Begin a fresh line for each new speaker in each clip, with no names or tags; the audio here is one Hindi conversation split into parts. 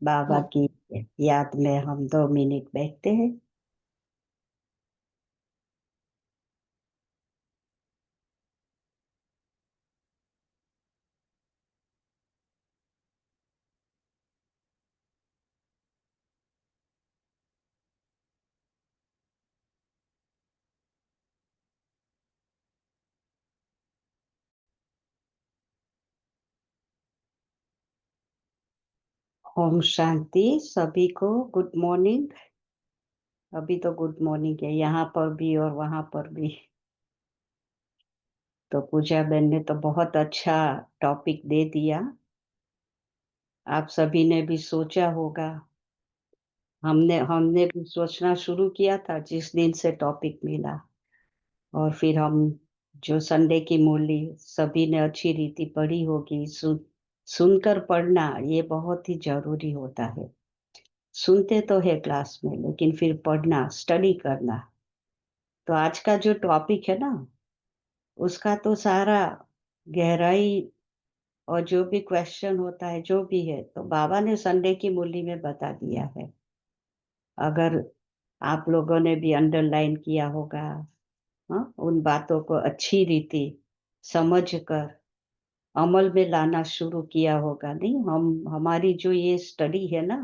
बाबा
हाँ।
की याद में हम 2 मिनट बैठते हैं। ओम शांति सभी को। Good morning. अभी तो गुड मॉर्निंग है यहाँ पर भी और वहां पर भी। तो पूजा बहन ने तो बहुत अच्छा टॉपिक दे दिया। आप सभी ने भी सोचा होगा। हमने हमने भी सोचना शुरू किया था जिस दिन से टॉपिक मिला। और फिर हम जो संडे की मुरली सभी ने अच्छी रीति पढ़ी होगी। सुनकर पढ़ना ये बहुत ही जरूरी होता है। सुनते तो है क्लास में लेकिन फिर पढ़ना स्टडी करना। तो आज का जो टॉपिक है ना उसका तो सारा गहराई और जो भी क्वेश्चन होता है जो भी है तो बाबा ने संडे की मुरली में बता दिया है। अगर आप लोगों ने भी अंडरलाइन किया होगा, हाँ, उन बातों को अच्छी रीति समझ कर अमल में लाना शुरू किया होगा। नहीं, हम हमारी जो ये स्टडी है ना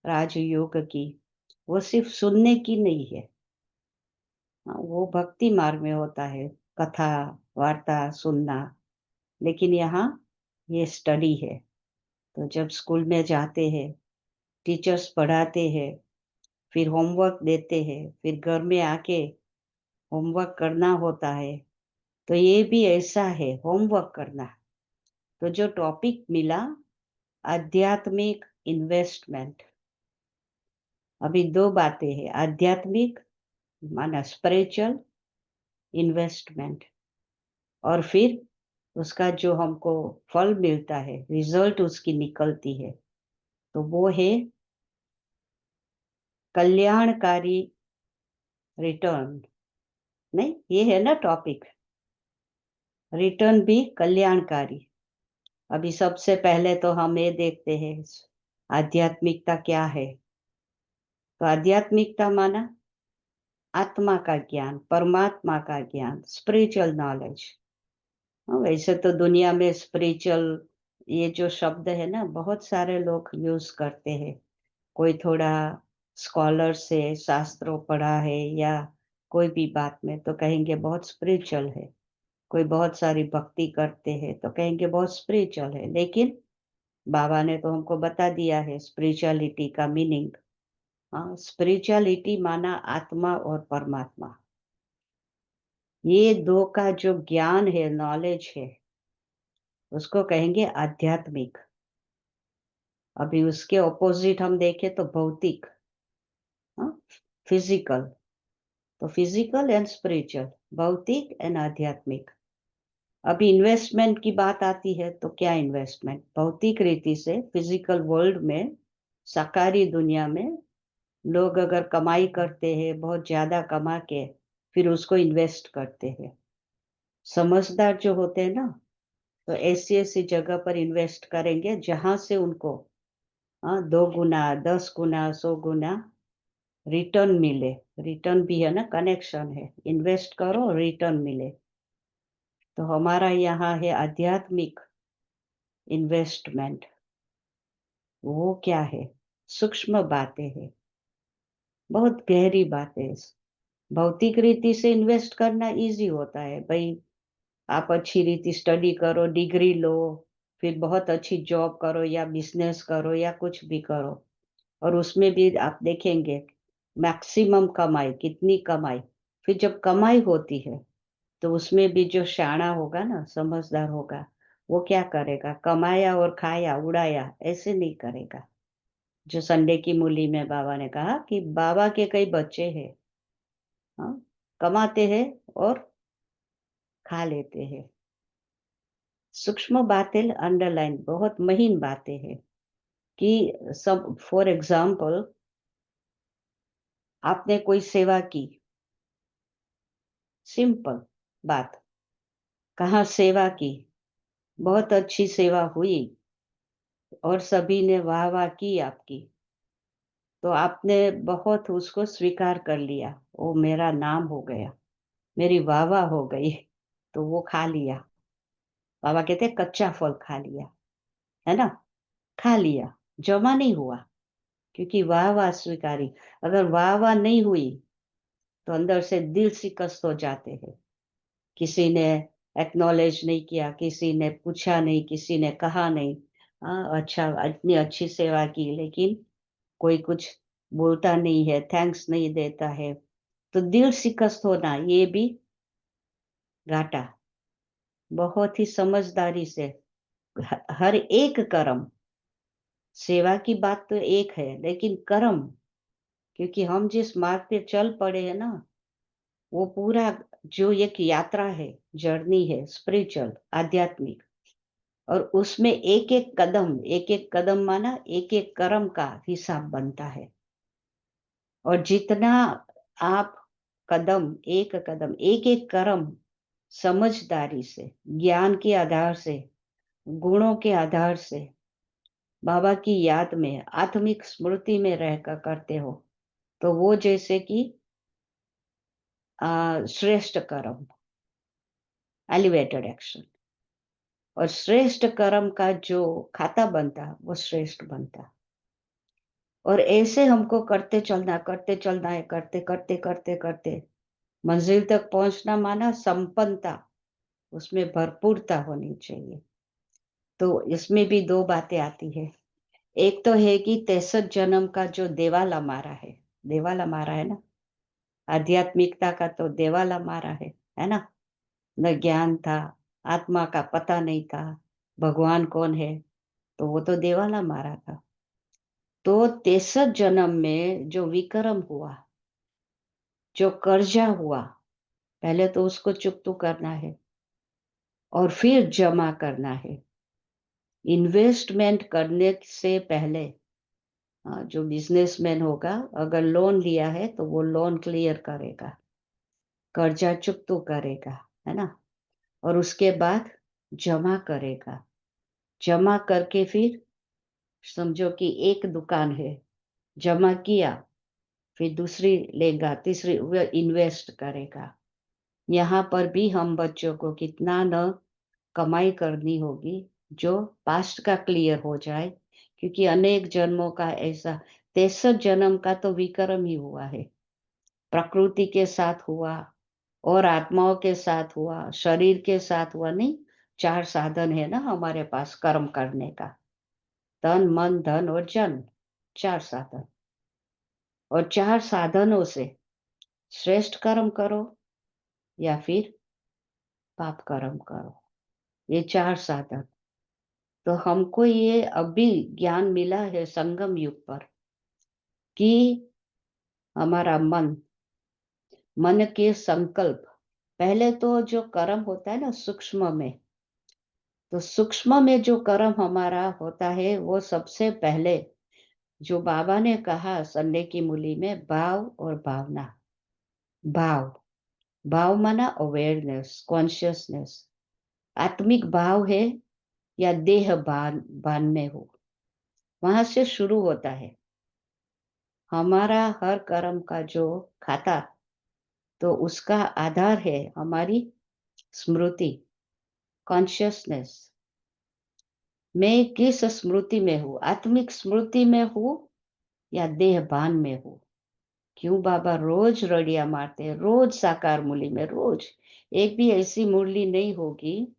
राजयोग की, वो सिर्फ सुनने की नहीं है। हाँ, वो भक्ति मार्ग में होता है, कथा वार्ता सुनना। लेकिन यहाँ ये स्टडी है। तो जब स्कूल में जाते हैं, टीचर्स पढ़ाते हैं, फिर होमवर्क देते हैं, फिर घर में आके होमवर्क करना होता है। तो ये भी ऐसा है होमवर्क करना। तो जो टॉपिक मिला आध्यात्मिक इन्वेस्टमेंट। अभी दो बातें हैं, आध्यात्मिक माना स्पिरिचुअल इन्वेस्टमेंट, और फिर उसका जो हमको फल मिलता है, रिजल्ट उसकी निकलती है, तो वो है कल्याणकारी रिटर्न। नहीं, ये है ना टॉपिक, रिटर्न भी कल्याणकारी। अभी सबसे पहले तो हम ये देखते हैं आध्यात्मिकता क्या है। तो आध्यात्मिकता माना आत्मा का ज्ञान, परमात्मा का ज्ञान, स्पिरिचुअल नॉलेज। वैसे तो दुनिया में स्पिरिचुअल ये जो शब्द है ना बहुत सारे लोग यूज करते हैं। कोई थोड़ा स्कॉलर से शास्त्रों पढ़ा है या कोई भी बात में तो कहेंगे बहुत स्पिरिचुअल है। कोई बहुत सारी भक्ति करते हैं तो कहेंगे बहुत स्पिरिचुअल है। लेकिन बाबा ने तो हमको बता दिया है स्पिरिचुअलिटी का मीनिंग। हाँ, स्पिरिचुअलिटी माना आत्मा और परमात्मा, ये दो का जो ज्ञान है, नॉलेज है, उसको कहेंगे आध्यात्मिक। अभी उसके ऑपोजिट हम देखें तो भौतिक, हाँ, फिजिकल। तो फिजिकल एंड स्पिरिचुअल, भौतिक एंड आध्यात्मिक। अभी इन्वेस्टमेंट की बात आती है तो क्या इन्वेस्टमेंट, भौतिक रीति से फिजिकल वर्ल्ड में, साकारी दुनिया में लोग अगर कमाई करते हैं बहुत ज्यादा कमा के फिर उसको इन्वेस्ट करते हैं। समझदार जो होते हैं ना तो ऐसी ऐसी जगह पर इन्वेस्ट करेंगे जहां से उनको, हाँ, 2 गुना 10 गुना 100 गुना रिटर्न मिले। रिटर्न भी है ना, कनेक्शन है, इन्वेस्ट करो रिटर्न मिले। तो हमारा यहाँ है आध्यात्मिक इन्वेस्टमेंट। वो क्या है, सूक्ष्म बातें हैं, बहुत गहरी बातें। भौतिक रीति से इन्वेस्ट करना इजी होता है भाई। आप अच्छी रीति स्टडी करो, डिग्री लो, फिर बहुत अच्छी जॉब करो या बिजनेस करो या कुछ भी करो, और उसमें भी आप देखेंगे मैक्सिमम कमाई, कितनी कमाई। फिर जब कमाई होती है तो उसमें भी जो शाना होगा ना, समझदार होगा, वो क्या करेगा, कमाया और खाया उड़ाया ऐसे नहीं करेगा। जो संडे की मूली में बाबा ने कहा कि बाबा के कई बच्चे हैं, हाँ, कमाते हैं और खा लेते हैं। सूक्ष्म बातें अंडरलाइन, बहुत महीन बातें हैं। कि सब फॉर एग्जाम्पल आपने कोई सेवा की, सिंपल बात, कहाँ सेवा की, बहुत अच्छी सेवा हुई, और सभी ने वाह वाह की आपकी, तो आपने बहुत उसको स्वीकार कर लिया, वो मेरा नाम हो गया, मेरी वाह वाह हो गई, तो वो खा लिया। बाबा कहते कच्चा फल खा लिया, है ना, खा लिया, जमा नहीं हुआ, क्योंकि वाह वाह स्वीकारी। अगर वाह वाह नहीं हुई तो अंदर से दिल शिकस्त हो जाते हैं। किसी ने एक्नॉलेज नहीं किया, किसी ने पूछा नहीं, किसी ने कहा नहीं, हाँ अच्छा इतनी अच्छी सेवा की, लेकिन कोई कुछ बोलता नहीं है, थैंक्स नहीं देता है, तो दिल शिकस्त होना ये भी घाटा। बहुत ही समझदारी से हर एक कर्म, सेवा की बात तो एक है, लेकिन कर्म, क्योंकि हम जिस मार्ग पे चल पड़े हैं ना, वो पूरा जो एक यात्रा है, जर्नी है, स्पिरिचुअल, आध्यात्मिक, और उसमें एक एक कदम माना एक एक कर्म का हिसाब बनता है। और जितना आप कदम एक एक कर्म समझदारी से, ज्ञान के आधार से, गुणों के आधार से, बाबा की याद में, आत्मिक स्मृति में रहकर करते हो, तो वो जैसे कि श्रेष्ठ कर्म, एलिवेटेड एक्शन, और श्रेष्ठ कर्म का जो खाता बनता वो श्रेष्ठ बनता। और ऐसे हमको करते चलना है, करते करते करते करते मंजिल तक पहुंचना, माना संपन्नता, उसमें भरपूरता होनी चाहिए। तो इसमें भी दो बातें आती है। एक तो है कि 63 जन्म का जो देवाला मारा है ना, आध्यात्मिकता का तो देवाला मारा है ना, न ज्ञान था, आत्मा का पता नहीं था, भगवान कौन है, तो वो तो देवाला मारा था। तो 63 जन्म में जो विक्रम हुआ, जो कर्जा हुआ, पहले तो उसको चुकता करना है और फिर जमा करना है। इन्वेस्टमेंट करने से पहले जो बिजनेसमैन होगा, अगर लोन लिया है तो वो लोन क्लियर करेगा, कर्जा चुकता करेगा, है ना, और उसके बाद जमा करेगा। जमा करके फिर समझो कि एक दुकान है, जमा किया, फिर दूसरी लेगा, तीसरी वो इन्वेस्ट करेगा। यहाँ पर भी हम बच्चों को कितना न कमाई करनी होगी, जो पास्ट का क्लियर हो जाए, क्योंकि अनेक जन्मों का ऐसा 63 जन्म का तो विक्रम ही हुआ है। प्रकृति के साथ हुआ और आत्माओं के साथ हुआ, शरीर के साथ हुआ नहीं। 4 साधन है ना हमारे पास कर्म करने का, तन मन धन और जन, 4 साधन। और 4 साधनों से श्रेष्ठ कर्म करो या फिर पाप कर्म करो, ये 4 साधन। तो हमको ये अभी ज्ञान मिला है संगम युग पर, कि हमारा मन के संकल्प, पहले तो जो कर्म होता है ना सूक्ष्म में, तो सूक्ष्म में जो कर्म हमारा होता है, वो सबसे पहले जो बाबा ने कहा संडे की मूली में, भाव और भावना। भाव, भाव माना अवेयरनेस, कॉन्शियसनेस, आत्मिक भाव है या देह भान में हो, वहां से शुरू होता है हमारा हर कर्म का जो खाता। तो उसका आधार है हमारी स्मृति, कॉन्शियसनेस। मैं किस स्मृति में हूँ, आत्मिक स्मृति में हूँ या देह भान में हूँ। क्यों बाबा रोज रड़िया मारते हैं, रोज साकार मूली में, रोज एक भी ऐसी मुरली नहीं होगी,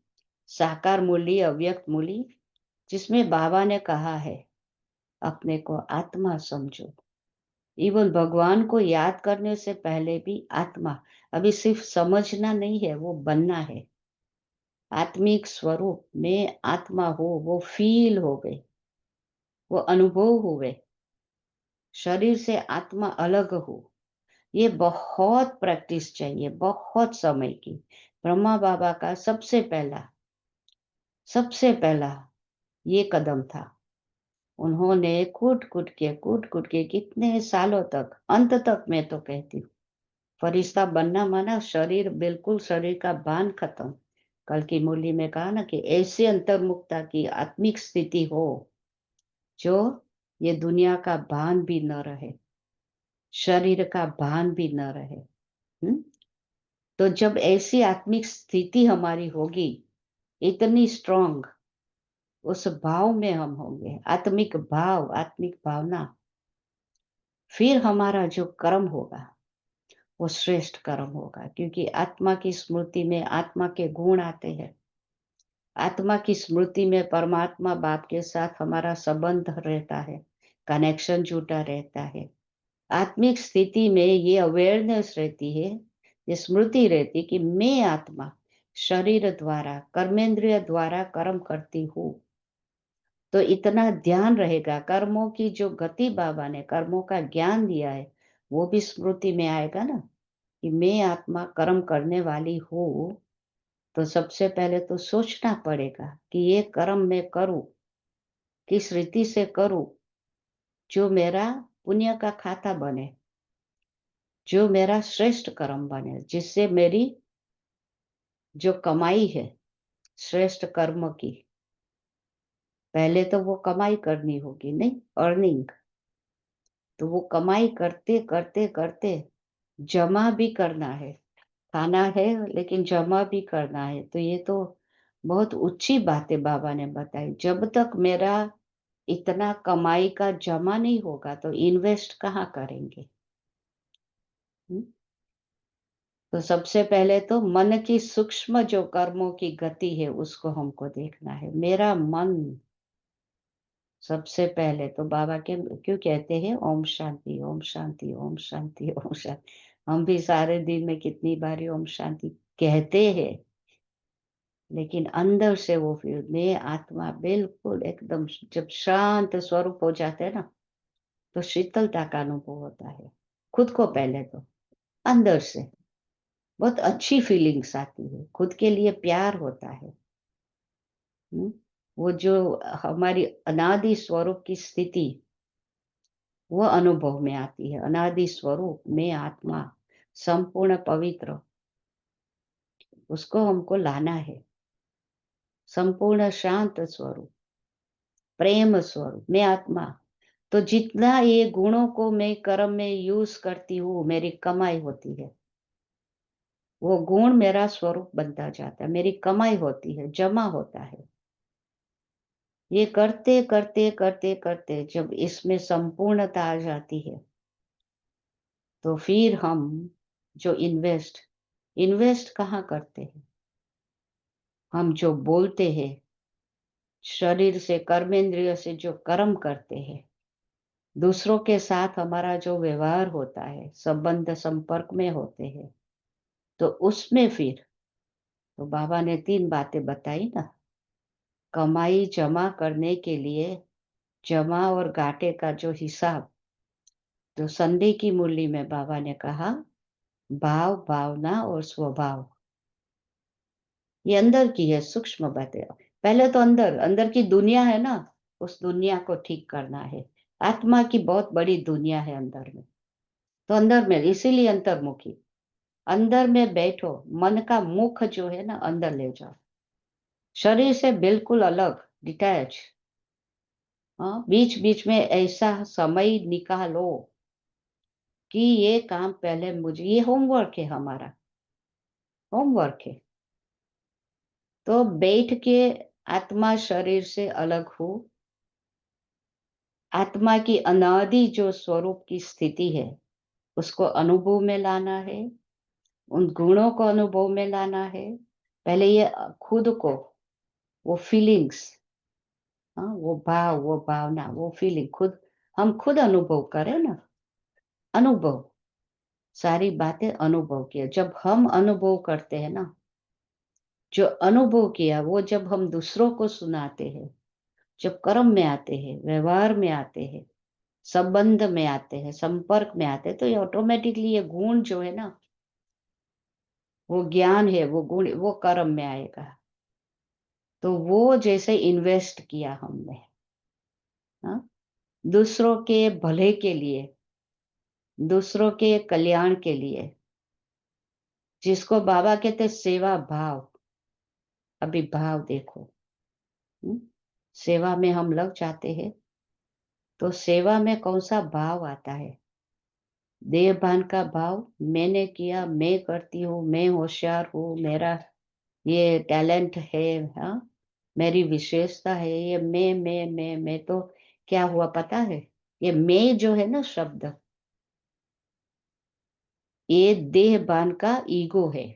साकार मूली, अव्यक्त मूली, जिसमें बाबा ने कहा है अपने को आत्मा समझो। इवन भगवान को याद करने से पहले भी आत्मा, अभी सिर्फ समझना नहीं है, वो बनना है। आत्मिक स्वरूप में आत्मा हो, वो फील हो गए, वो अनुभव हुए, शरीर से आत्मा अलग हो। ये बहुत प्रैक्टिस चाहिए, बहुत समय की। ब्रह्मा बाबा का सबसे पहला ये कदम था। उन्होंने कूट कूट के कितने सालों तक, अंत तक मैं तो कहती हूँ, फरिश्ता बनना माना शरीर, बिल्कुल शरीर का भान खत्म। कल की मूली में कहा ना कि ऐसे अंतर्मुखता की आत्मिक स्थिति हो, जो ये दुनिया का भान भी न रहे, शरीर का भान भी न रहे। तो जब ऐसी आत्मिक स्थिति हमारी होगी, इतनी स्ट्रांग, उस भाव में हम होंगे, आत्मिक भाव, आत्मिक भावना, फिर हमारा जो कर्म होगा वो श्रेष्ठ कर्म होगा, क्योंकि आत्मा की स्मृति में आत्मा के गुण आते हैं। आत्मा की स्मृति में परमात्मा बाप के साथ हमारा संबंध रहता है, कनेक्शन जुटा रहता है। आत्मिक स्थिति में ये अवेयरनेस रहती है, ये स्मृति रहती कि मैं आत्मा शरीर द्वारा, कर्मेंद्रिय द्वारा कर्म करती हूँ। तो इतना ध्यान रहेगा, कर्मों की जो गति बाबा ने कर्मों का ज्ञान दिया है वो भी स्मृति में आएगा ना, कि मैं आत्मा कर्म करने वाली हूँ। तो सबसे पहले तो सोचना पड़ेगा कि ये कर्म मैं करूं, किस रीति से करूं, जो मेरा पुण्य का खाता बने, जो मेरा श्रेष्ठ कर्म बने, जिससे मेरी जो कमाई है श्रेष्ठ कर्म की, पहले तो वो कमाई करनी होगी, नहीं, अर्निंग। तो वो कमाई करते करते करते जमा भी करना है, खाना है लेकिन जमा भी करना है। तो ये तो बहुत ऊंची बातें बाबा ने बताई। जब तक मेरा इतना कमाई का जमा नहीं होगा तो इन्वेस्ट कहाँ करेंगे। हम्म? तो सबसे पहले तो मन की सूक्ष्म जो कर्मों की गति है उसको हमको देखना है। मेरा मन सबसे पहले तो बाबा के क्यों कहते हैं ओम शांति, ओम शांति, ओम शांति, ओम शांति। हम भी सारे दिन में कितनी बारी ओम शांति कहते हैं, लेकिन अंदर से वो फिर मैं आत्मा बिल्कुल एकदम जब शांत स्वरूप हो जाते हैं ना, तो शीतलता का अनुभव होता है। खुद को पहले तो अंदर से बहुत अच्छी फीलिंग्स आती है, खुद के लिए प्यार होता है। हम्म? वो जो हमारी अनादि स्वरूप की स्थिति वो अनुभव में आती है। अनादि स्वरूप में आत्मा संपूर्ण पवित्र, उसको हमको लाना है। संपूर्ण शांत स्वरूप, प्रेम स्वरूप मैं आत्मा। तो जितना ये गुणों को मैं कर्म में यूज करती हूँ, मेरी कमाई होती है। वो गुण मेरा स्वरूप बनता जाता है, मेरी कमाई होती है, जमा होता है। ये करते करते करते करते जब इसमें संपूर्णता आ जाती है, तो फिर हम जो इन्वेस्ट इन्वेस्ट कहाँ करते हैं, हम जो बोलते हैं, शरीर से कर्मेंद्रिय से जो कर्म करते हैं, दूसरों के साथ हमारा जो व्यवहार होता है, संबंध संपर्क में होते हैं, तो उसमें फिर तो बाबा ने 3 बातें बताई ना। कमाई जमा करने के लिए जमा और घाटे का जो हिसाब, तो संधि की मूल्य में बाबा ने कहा भाव, भावना और स्वभाव, ये अंदर की है सूक्ष्म बातें। पहले तो अंदर अंदर की दुनिया है ना, उस दुनिया को ठीक करना है। आत्मा की बहुत बड़ी दुनिया है अंदर में, तो अंदर में इसीलिए अंतर्मुखी, अंदर में बैठो, मन का मुख जो है ना अंदर ले जाओ, शरीर से बिल्कुल अलग, डिटैच। हाँ, बीच बीच में ऐसा समय निकालो कि ये काम पहले मुझे, ये होमवर्क है हमारा, होमवर्क है। तो बैठ के आत्मा शरीर से अलग हो, आत्मा की अनादि जो स्वरूप की स्थिति है उसको अनुभव में लाना है, उन गुणों को अनुभव में लाना है। पहले ये खुद को, वो फीलिंग्स, हाँ, वो भाव, वो भावना, वो फीलिंग खुद, हम खुद अनुभव करें ना। अनुभव, सारी बातें अनुभव किया। जब हम अनुभव करते हैं ना, जो अनुभव किया वो जब हम दूसरों को सुनाते हैं, जब कर्म में आते हैं, व्यवहार में आते हैं, संबंध में आते हैं, संपर्क में आते हैं, तो ये ऑटोमेटिकली ये गुण जो है ना, वो ज्ञान है, वो गुण, वो कर्म में आएगा। तो वो जैसे इन्वेस्ट किया हमने, हाँ, दूसरों के भले के लिए, दूसरों के कल्याण के लिए, जिसको बाबा कहते सेवा भाव। अभी भाव देखो, हम्म, सेवा में हम लग जाते हैं, तो सेवा में कौन सा भाव आता है? देह भान का भाव, मैंने किया, मैं करती हूँ, मैं होशियार हूँ, मेरा ये टैलेंट है, हाँ, मेरी विशेषता है, ये मैं तो क्या हुआ पता है? ये मैं जो है ना शब्द, ये देह भान का ईगो है।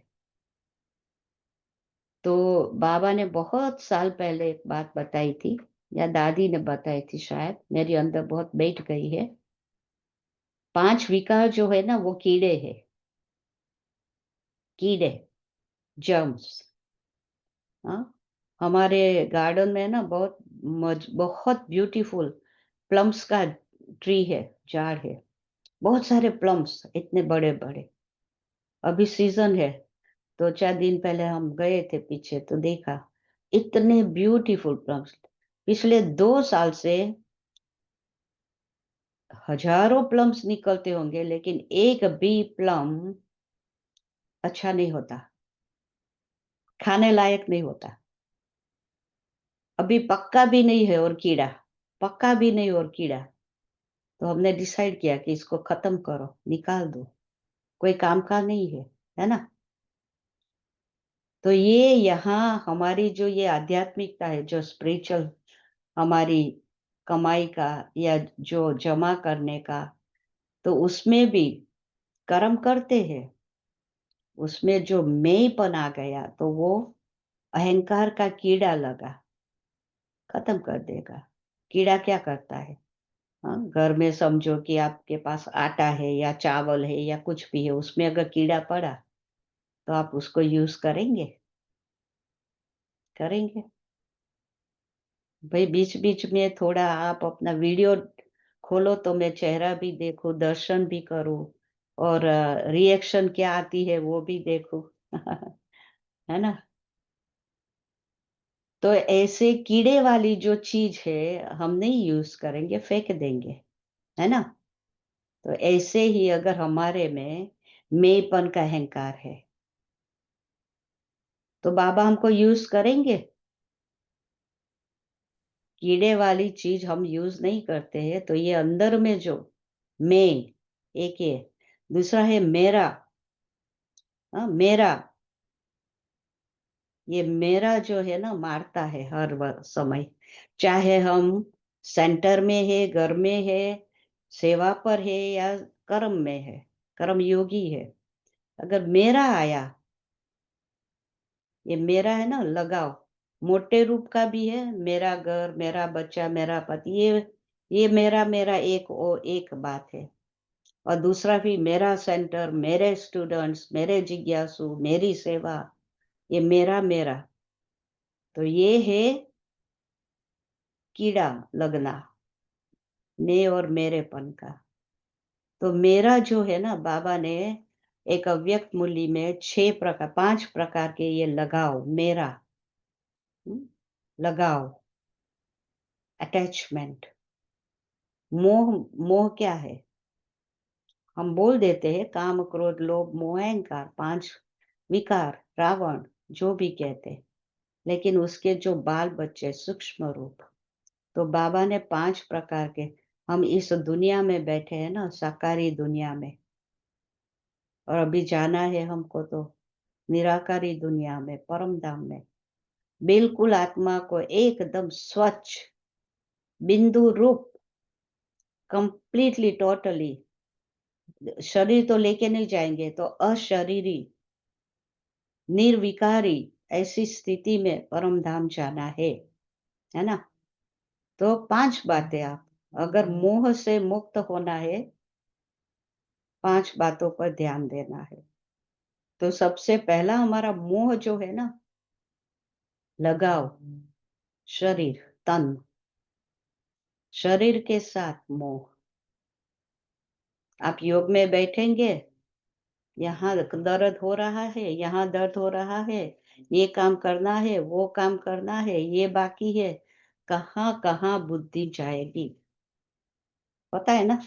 तो बाबा ने बहुत साल पहले एक बात बताई थी, या दादी ने बताई थी शायद, मेरे अंदर बहुत बैठ गई है। 5 विकार जो है ना वो कीड़े हैं, कीड़े, जर्म्स। हाँ, हमारे गार्डन में ना बहुत ब्यूटीफुल प्लम्स का ट्री है, झाड़ है। बहुत सारे प्लम्स इतने बड़े-बड़े। अभी सीज़न है, 2-4 दिन पहले हम गए थे पीछे तो देखा, इतने ब्यूटीफुल प्लम्स। पिछले 2 साल से हज़ारों प्लम्स निकलते होंगे, लेकिन एक भी प्लम अच्छा नहीं होता, खाने लायक नहीं होता। अभी पक्का भी नहीं है और कीड़ा, पक्का भी नहीं और कीड़ा। तो हमने डिसाइड किया कि इसको खत्म करो, निकाल दो, कोई काम का नहीं है ना? तो ये यहाँ हमारी जो ये आध्यात्मिकता है, जो स्पिरिचुअल हमारी कमाई का या जो जमा करने का, तो उसमें भी कर्म करते हैं, उसमें जो मैंपन आ गया, तो वो अहंकार का कीड़ा लगा, खत्म कर देगा। कीड़ा क्या करता है? हाँ, घर में समझो कि आपके पास आटा है या चावल है या कुछ भी है, उसमें अगर कीड़ा पड़ा, तो आप उसको यूज़ करेंगे? करेंगे। भई बीच-बीच में थोड़ा आप अपना वीडियो खोलो तो मैं चेहरा भी देखूँ, दर्शन भी करूँ और रिएक्शन क्या आती है वो भी देखूँ। है ना? तो ऐसे कीड़े वाली जो चीज़ है, हम नहीं यूज़ करेंगे, फेंक देंगे। है ना? तो ऐसे ही अगर हमारे में मैंपन का अहंकार है, तो बाबा हमको यूज़ करेंगे? कीड़े वाली चीज़ हम यूज़ नहीं करते हैं, तो ये अंदर में जो मैं, एक ये, दूसरा है मेरा, मेरा, ये मेरा जो है ना मारता है हर समय। चाहे हम सेंटर में है, घर में है, सेवा पर है या कर्म में है, कर्म योगी है। अगर मेरा आया, ये मेरा है ना लगाव, मोटे रूप का भी है, मेरा घर, मेरा बच्चा, मेरा पति, ये मेरा एक बात है। और दूसरा भी मेरा सेंटर, मेरे स्टूडेंट्स, मेरे जिज्ञासु, मेरी सेवा, ये मेरा, तो ये है कीड़ा लगना, मैं और मेरेपन का। तो मेरा जो है ना बाबा ने एक अव्यक्त मूल्य में 5 प्रकार के ये लगाव, मेरा, हुँ, लगाव, अटैचमेंट, मोह, मोह क्या है? हम बोल देते हैं काम, क्रोध, लोभ, मोह, अहंकार, 5 विकार, रावण, जो भी कहते हैं। लेकिन उसके जो बाल बच्चे सूक्ष्म रूप, तो बाबा ने 5 प्रकार के, हम इस दुनिया में बैठे हैं ना, साकारी दुनिया में, और अभी जाना है हमको तो निराकारी दुनिया में, परम धाम में। बिल्कुल आत्मा को एकदम स्वच्छ, बिंदु रूप, कंप्लीटली, टोटली, शरीर तो लेके नहीं जाएँगे, तो अशरीरी, निर्विकारी, ऐसी स्थिति में परम धाम जाना है ना? तो 5 बातें आप, अगर मोह से मुक्त होना है, 5 बातों पर ध्यान देना है। तो सबसे पहला हमारा मोह जो है ना, लगाव, शरीर, तन, शरीर के साथ मोह। आप योग में बैठेंगे, यहाँ दर्द हो रहा है, यहाँ दर्द हो रहा है, ये काम करना है, वो काम करना है, ये बाकी है, कहाँ-कहाँ बुद्धि जाएगी। होता है ना?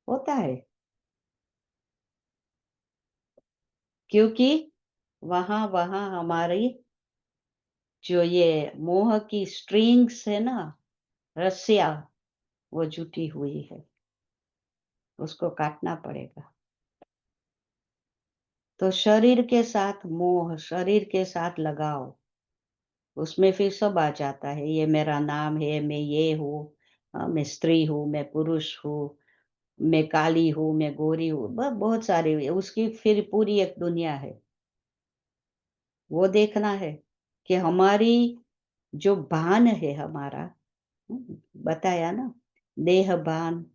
होता है। क्योंकि वहाँ हमारी जो ये मोह की स्ट्रिंग्स है ना, रस्सियाँ वो जुटी हुई है, उसको काटना पड़ेगा। तो शरीर के साथ मोह, शरीर के साथ लगाव, उसमें फिर सब आ जाता है। ये मेरा नाम है, मैं ये हूँ, मैं स्त्री हूँ, मैं पुरुष हूँ, मैं काली हूँ, मैं गोरी हूँ, बहुत सारी उसकी फिर पूरी एक दुनिया है। वो देखना है कि हमारी जो भान है हमारा, बताया ना, देह भान,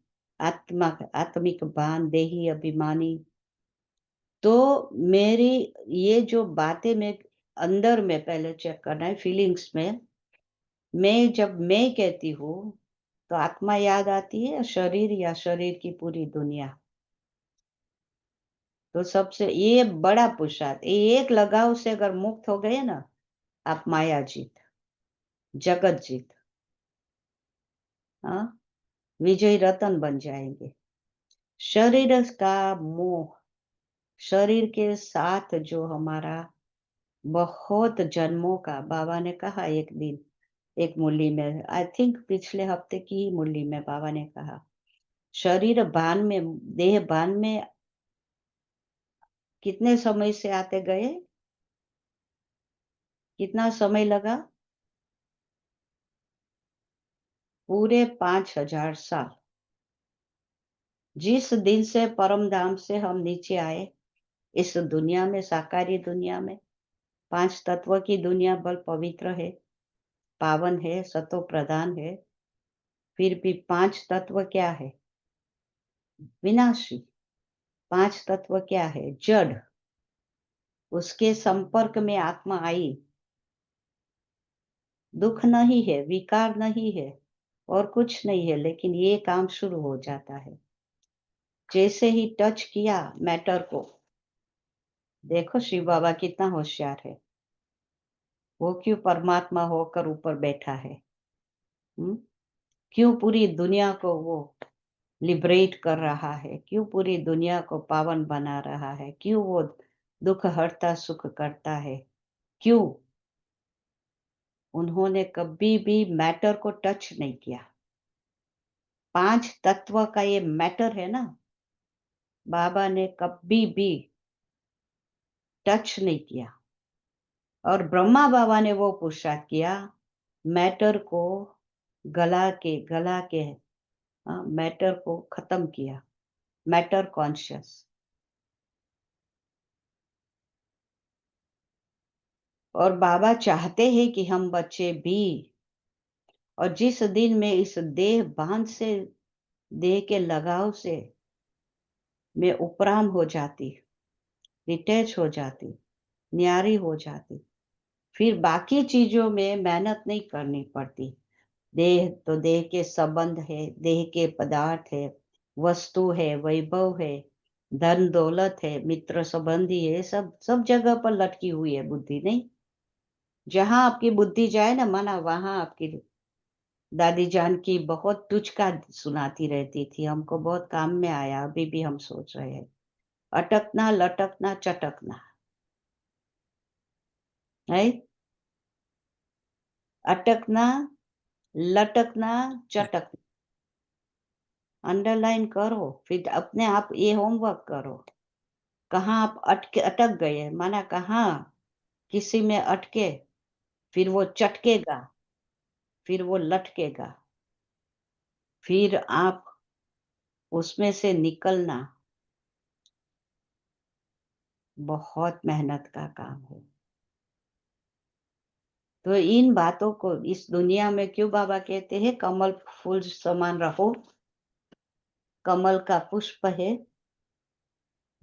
आत्मा आत्मिक भान, देही अभिमानी। तो मेरी ये जो बातें मैं अंदर में पहले चेक करना है, फीलिंग्स में। मैं जब मैं कहती हूँ, तो आत्मा याद आती है या शरीर की पूरी दुनिया? तो सबसे ये बड़ा पुरुषार्थ, ये एक लगाव से अगर मुक्त हो गए ना, आप माया जीत, जगत जीत, हाँ, विजयी रतन बन जाएंगे। शरीर का मोह, शरीर के साथ जो हमारा बहुत जन्मों का, बाबा ने कहा एक दिन एक मुरली में, आई थिंक पिछले हफ्ते की ही मुरली में बाबा ने कहा, शरीर भान में, देह भान में कितने समय से आते गए, कितना समय लगा? पूरे 5000 साल। जिस दिन से परम धाम से हम नीचे आए इस दुनिया में, साकारी दुनिया में, 5 तत्व की दुनिया बल पवित्र है, पावन है, सतो प्रधान है, फिर भी 5 तत्व क्या है? विनाशी। 5 तत्व क्या है? जड़। उसके संपर्क में आत्मा आई, दुःख नहीं है, विकार नहीं है, और कुछ नहीं है, लेकिन ये काम शुरू हो जाता है। जैसे ही टच किया मैटर को, देखो शिव बाबा कितना होशियार है, वो क्यों परमात्मा होकर ऊपर बैठा है? हुँ? क्यों पूरी दुनिया को वो लिबरेट कर रहा है? क्यों पूरी दुनिया को पावन बना रहा है? क्यों वो दुःख हरता, सुख करता है? क्यों? उन्होंने कभी भी मैटर को टच नहीं किया। 5 तत्व का ये मैटर है ना, बाबा ने कभी भी टच नहीं किया। और ब्रह्मा बाबा ने वो पुरुषार्थ किया, मैटर को गला के मैटर को खत्म किया, मैटर कॉन्शियस। और बाबा चाहते हैं कि हम बच्चे भी, और जिस दिन में इस देह बांध से, देह के लगाव से मैं उपराम हो जाती, डिटैच हो जाती, न्यारी हो जाती, फिर बाकी चीजों में मेहनत नहीं करनी पड़ती। देह तो देह के संबंध है, देह के पदार्थ है, वस्तु है, वैभव है, धन दौलत है, मित्र संबंधी है, सब सब जगह पर लटकी हुई है बुद्धि, नहीं? जहाँ आपकी बुद्धि जाए ना माना, वहाँ आपकी दादी जान की बहुत टुचका सुनाती रहती थी, हमको बहुत काम में आया, अभी भी हम सोच रहे हैं। अटकना, लटकना, चटकना, है? अटकना, लटकना, चटकना। अंडरलाइन करो, फिर अपने आप ये होमवर्क करो। कहाँ आप अटक गए, माना कहाँ किसी में अटके, फिर वो चटकेगा, फिर वो लटकेगा, फिर आप उसमें से निकलना बहुत मेहनत का काम है। तो इन बातों को इस दुनिया में क्यों बाबा कहते हैं कमल फूल समान रहो? कमल का पुष्प है,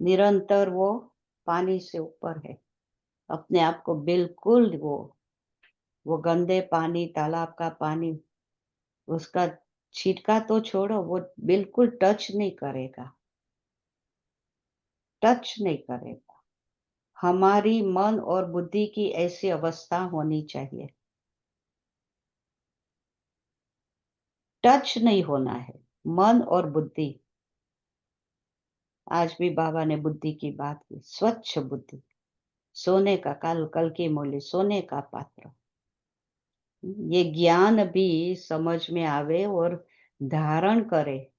निरंतर वो पानी से ऊपर है, अपने आप को बिल्कुल वो गंदे पानी, तालाब का पानी, उसका छिटका तो छोड़ो, वो बिल्कुल टच नहीं करेगा, टच नहीं करेगा। हमारी मन और बुद्धि की ऐसी अवस्था होनी चाहिए, टच नहीं होना है मन और बुद्धि। आज भी बाबा ने बुद्धि की बात की, स्वच्छ बुद्धि, सोने का, कल कल की मूल्य, सोने का पात्र। ये ज्ञान भी समझ में आवे और धारण करे,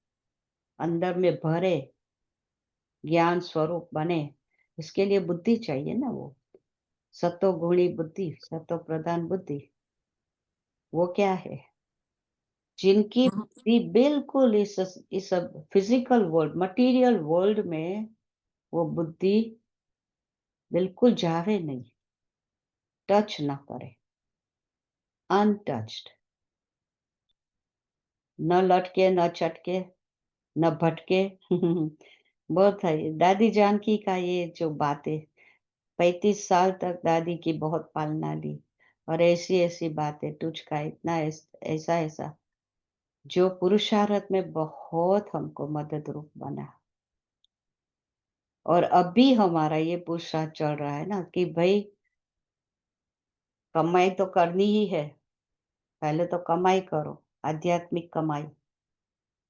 अंदर में भरे, ज्ञान स्वरूप बने, इसके लिए बुद्धि चाहिए ना वो। सत्वगुणी बुद्धि, सत्व प्रधान बुद्धि, वो क्या है? जिनकी बुद्धि बिल्कुल इस फिजिकल वर्ल्ड, मटेरियल वर्ल्ड में वो बुद्धि बिल्कुल जावे नहीं, टच ना करे, अनटच्ड, न लटके, न चटके, न भटके। बहुत है ये दादी जानकी का, ये जो बातें 35 साल तक दादी की बहुत पालना ली, और ऐसी-ऐसी बातें, तुझका इतना ऐसा-ऐसा, जो पुरुषार्थ में बहुत हमको मदद रूप बना। और अभी हमारा ये पुरुषार्थ चल रहा है ना कि भई कमाई तो करनी ही है, पहले तो कमाई करो, आध्यात्मिक कमाई,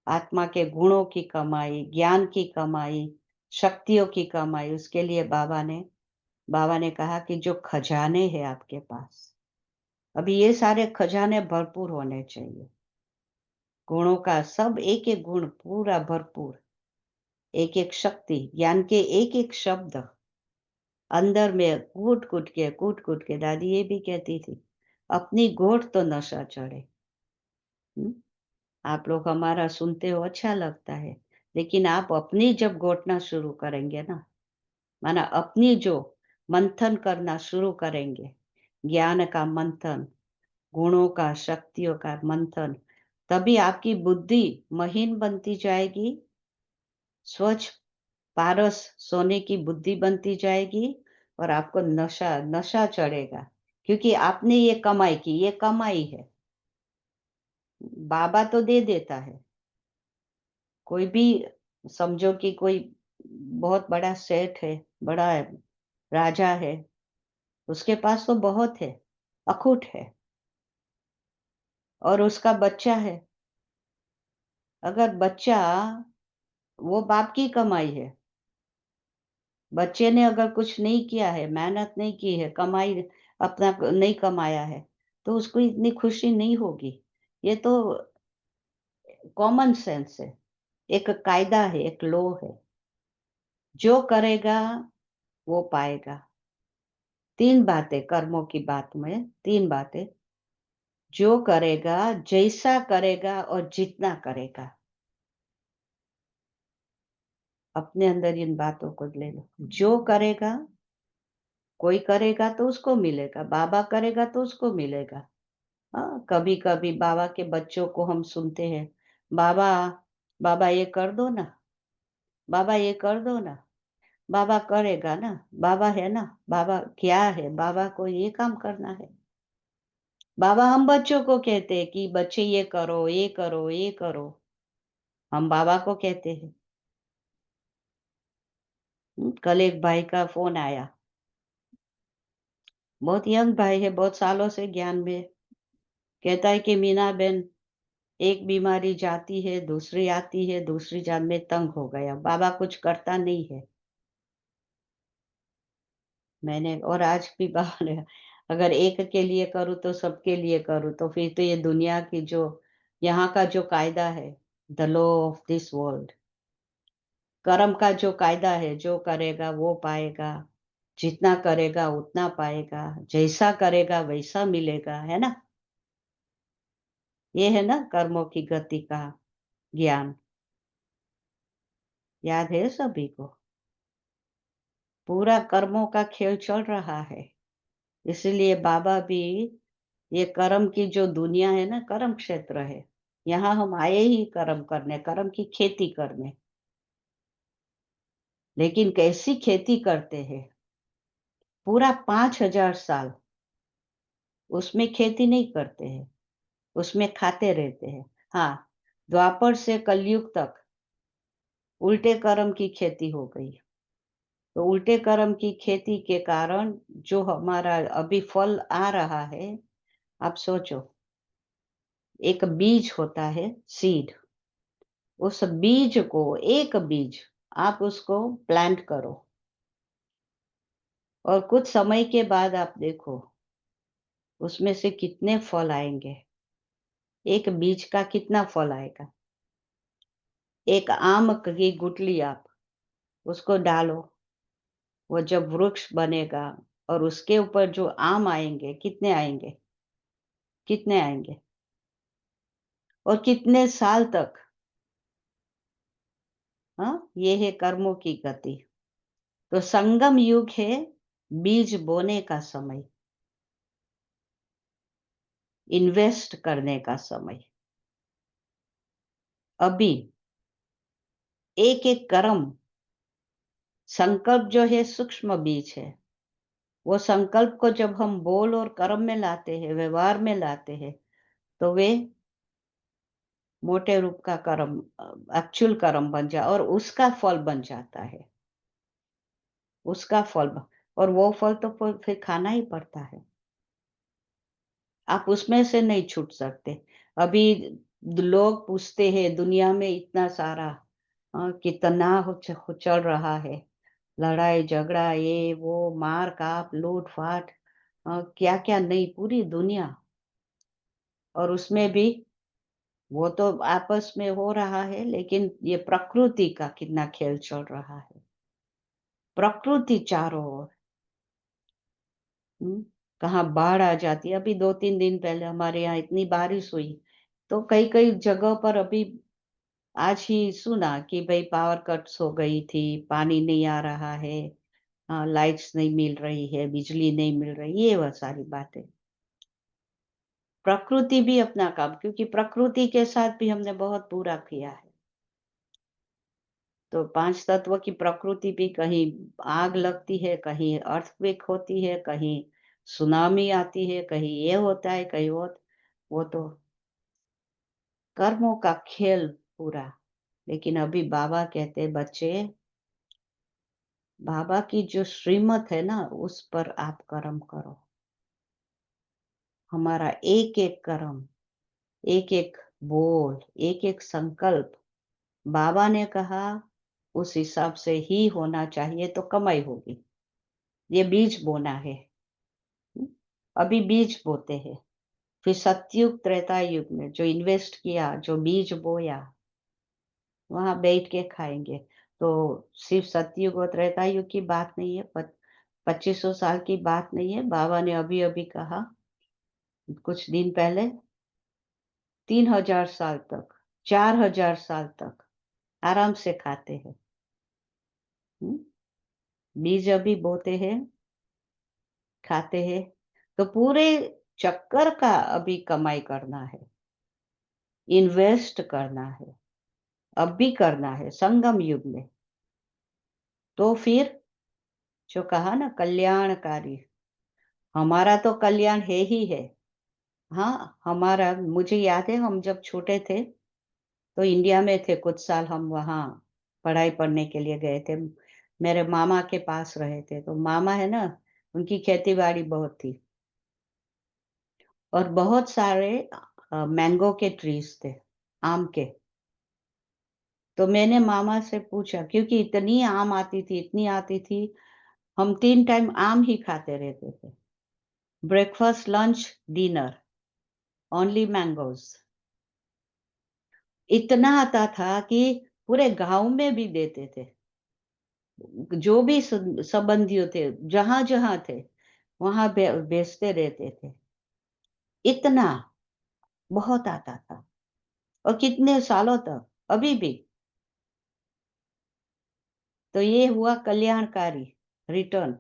आत्मा के गुणों की कमाई, ज्ञान की कमाई, शक्तियों की कमाई, उसके लिए बाबा ने कहा कि जो खजाने हैं आपके पास, अभी ये सारे खजाने भरपूर होने चाहिए। गुणों का सब एक-एक गुण पूरा भरपूर, एक-एक शक्ति, ज्ञान के एक-एक शब्द अंदर में कूट-कूट के दादी ये भी कहती थी, अपनी घोट तो नशा चढ़े। हुँ? आप लोग हमारा सुनते हो अच्छा लगता है, लेकिन आप अपनी जब घोटना शुरू करेंगे ना, माना अपनी जो मंथन करना शुरू करेंगे, ज्ञान का मंथन, गुणों का, शक्तियों का मंथन, तभी आपकी बुद्धि महीन बनती जाएगी, स्वच्छ पारस सोने की बुद्धि बनती जाएगी, और आपको नशा नशा चढ़ेगा, क्योंकि आपने ये कमाई की, ये कमाई है। बाबा तो दे देता है, कोई भी समझो कि कोई बहुत बड़ा सेठ है, बड़ा राजा है, उसके पास तो बहुत है, अखूट है, और उसका बच्चा है। अगर बच्चा, वो बाप की कमाई है। बच्चे ने अगर कुछ नहीं किया है, मेहनत नहीं की है, कमाई अपना नहीं कमाया है, तो उसको इतनी खुशी नहीं होगी। ये तो कॉमन सेंस है, एक कायदा है, एक लॉ है। जो करेगा वो पाएगा। 3 बातें कर्मों की बात में, 3 बातें, जो करेगा, जैसा करेगा और जितना करेगा। अपने अंदर इन बातों को ले लो। जो करेगा, कोई करेगा तो उसको मिलेगा, बाबा करेगा तो उसको मिलेगा। हाँ, कभी-कभी बाबा के बच्चों को हम सुनते हैं, बाबा, बाबा ये कर दो ना, बाबा ये कर दो ना, बाबा करेगा ना, बाबा है ना, बाबा क्या है, बाबा को ये काम करना है। बाबा हम बच्चों को कहते हैं कि बच्चे ये करो, ये करो, ये करो। हम बाबा को कहते हैं। कल एक भाई का फ़ोन आया, बहुत यंग भाई है, बहुत सालों से ज्ञान में। कहता है कि मीना बहन, एक बीमारी जाती है, दूसरी आती है, दूसरी जान में तंग हो गया। बाबा कुछ करता नहीं है। मैंने और आज भी बाबा ने, अगर एक के लिए करूँ तो सबके लिए करूँ, तो फिर तो ये दुनिया की जो यहाँ का जो कायदा है, the law of this world, कर्म का जो कायदा है, जो करेगा वो पाएगा, जितना करेगा उतना पाएगा, जैसा करेगा वैसा मिलेगा, है ना? ये है ना कर्मों की गति का ज्ञान, याद है सभी को? पूरा कर्मों का खेल चल रहा है। इसीलिए बाबा भी, ये कर्म की जो दुनिया है ना, कर्म क्षेत्र है। यहाँ हम आए ही कर्म करने, कर्म की खेती करने। लेकिन कैसी खेती करते हैं? पूरा 5000 साल उसमें खेती नहीं करते हैं, उसमें खाते रहते हैं। हाँ, द्वापर से कलयुग तक उल्टे कर्म की खेती हो गई। तो उल्टे कर्म की खेती के कारण जो हमारा अभी फल आ रहा है, आप सोचो, एक बीज होता है, सीड, उस बीज को, एक बीज, आप उसको प्लांट करो, और कुछ समय के बाद आप देखो, उसमें से कितने फल आएंगे? एक बीज का कितना फल आएगा? एक आम की गुठली आप उसको डालो, वो जब वृक्ष बनेगा और उसके ऊपर जो आम आएंगे, कितने आएंगे? कितने आएंगे? और कितने साल तक? हाँ, ये है कर्मों की गति। तो संगम युग है बीज बोने का समय, इन्वेस्ट करने का समय। अभी एक-एक कर्म, संकल्प जो है सूक्ष्म बीज है। वो संकल्प को जब हम बोल और कर्म में लाते हैं, व्यवहार में लाते हैं, तो वे मोटे रूप का कर्म, एक्चुअल कर्म बन जा और उसका फल बन जाता है। उसका फल और वो फल तो फिर खाना ही पड़ता है। आप उसमें से नहीं छूट सकते। अभी लोग पूछते हैं दुनिया में इतना सारा कितना चल रहा है, लड़ाई झगड़ा, ये वो, मार काप, लूट फाट, क्या क्या नहीं, पूरी दुनिया। और उसमें भी वो तो आपस में हो रहा है, लेकिन ये प्रकृति का कितना खेल चल रहा है। प्रकृति चारों ओर, कहाँ बाढ़ आ जाती है। अभी 2-3 दिन पहले हमारे यहाँ इतनी बारिश हुई, तो कई-कई जगह पर अभी आज ही सुना कि भई पावर कट्स हो गई थी, पानी नहीं आ रहा है, लाइट्स नहीं मिल रही है, बिजली नहीं मिल रही, ये वो सारी बातें। प्रकृति भी अपना काम, क्योंकि प्रकृति के साथ भी हमने बहुत बुरा किया है। तो 5 तत्व की प्रकृति भी, कहीं आग लगती है, कहीं अर्थक्वेक होती है, कहीं सुनामी आती है, कहीं ये होता है, कहीं वो तो कर्मों का खेल पूरा। लेकिन अभी बाबा कहते हैं, बच्चे, बाबा की जो श्रीमत है ना, उस पर आप कर्म करो। हमारा एक-एक कर्म, एक-एक बोल, एक-एक संकल्प, बाबा ने कहा उस हिसाब से ही होना चाहिए, तो कमाई होगी। ये बीज बोना है। हुँ, अभी बीज बोते हैं, फिर सतयुग, त्रेता युग में जो इन्वेस्ट किया, जो बीज बोया, वहाँ बैठ के खाएँगे। तो सिर्फ़ सतयुग और त्रेता युग की बात नहीं है, 2500 साल की बात नहीं है। बाबा ने अभी-अभी कहा, कुछ दिन पहले, 3000 साल तक, 4000 साल तक आराम से खाते हैं। हुँ, बीज अभी बोते हैं, खाते हैं, तो पूरे चक्कर का अभी कमाई करना है, इन्वेस्ट करना है, अभी करना है संगम युग में। तो फिर जो कहा ना कल्याणकारी, हमारा तो कल्याण है ही है। हाँ, हमारा, मुझे याद है हम जब छोटे थे, तो इंडिया में थे कुछ साल, हम वहाँ पढ़ाई पढ़ने के लिए गए थे। मेरे मामा के पास रहे थे, तो मामा है ना, उनकी खेती-बाड़ी बहुत थी और बहुत सारे मैंगो के ट्रीज़ थे, आम के। तो मैंने मामा से पूछा, क्योंकि इतनी आम आती थी, इतनी आती थी, हम 3 टाइम आम ही खाते रहते थे। Breakfast, lunch, dinner, only mangoes. इतना आता था कि पूरे गाँव में भी देते थे। जो भी संबंधियों थे, जहाँ-जहाँ थे, वहाँ बेचते रहते थे। इतना, बहुत आता था और कितने सालों तक, अभी भी। तो ये हुआ कल्याणकारी रिटर्न।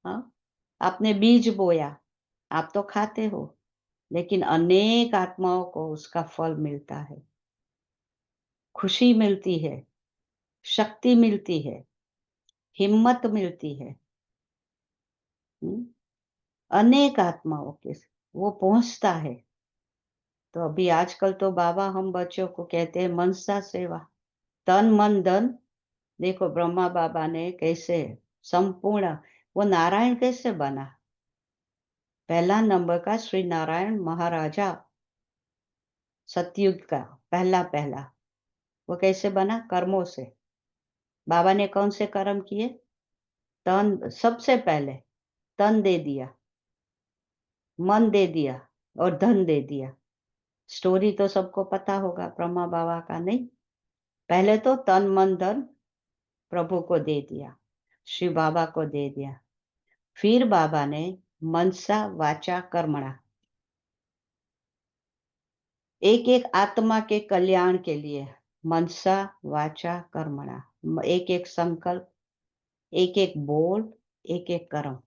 हाँ, आपने बीज बोया, आप तो खाते हो, लेकिन अनेक आत्माओं को उसका फल मिलता है। खुशी मिलती है, शक्ति मिलती है, हिम्मत मिलती है। हुँ, अनेक आत्माओं के वो पहुँचता है। तो अभी आजकल तो बाबा हम बच्चों को कहते हैं मनसा सेवा, तन, मन, धन। देखो ब्रह्मा बाबा ने कैसे संपूर्ण, वो नारायण कैसे बना? पहला नंबर का श्री नारायण महाराजा, सतयुग का पहला-पहला, वो कैसे बना? कर्मों से। बाबा ने कौन से कर्म किए? तन, सबसे पहले तन दे दिया, मन दे दिया और धन दे दिया। स्टोरी तो सबको पता होगा ब्रह्मा बाबा का, नहीं? पहले तो तन मन धन प्रभु को दे दिया, शिव बाबा को दे दिया। फिर बाबा ने मनसा वाचा कर्मणा, एक एक आत्मा के कल्याण के लिए मनसा वाचा कर्मणा, एक एक संकल्प, एक एक बोल, एक एक कर्म,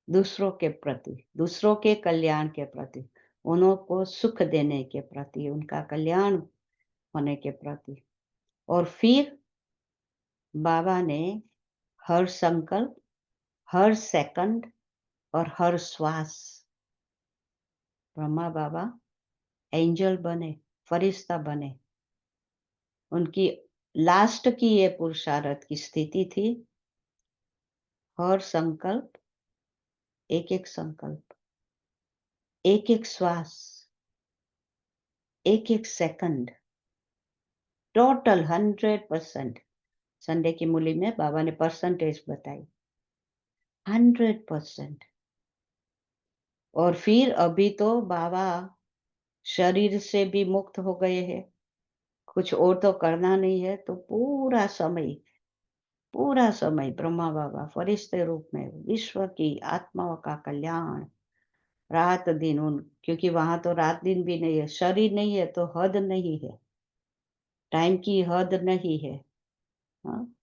दूसरों के प्रति, दूसरों के कल्याण के प्रति, उनको सुख देने के प्रति, उनका कल्याण होने के प्रति। और फिर बाबा ने हर संकल्प, हर सेकंड और हर श्वास, ब्रह्मा बाबा एंजल बने, फरिश्ता बने। उनकी लास्ट की ये पुरुषार्थ की स्थिति थी, हर संकल्प, एक एक संकल्प, एक एक श्वास, एक एक सेकंड, टोटल 100%। संडे की मूली में बाबा ने परसेंटेज बताई, 100%। और फिर अभी तो बाबा शरीर से भी मुक्त हो गए हैं, कुछ और तो करना नहीं है, तो पूरा समय ब्रह्मा बाबा फरिश्ते रूप में विश्व की आत्माओं का कल्याण, रात दिन उन, क्योंकि वहां तो रात दिन भी नहीं है, शरीर नहीं है तो हद नहीं है, टाइम की हद नहीं है। हाँ?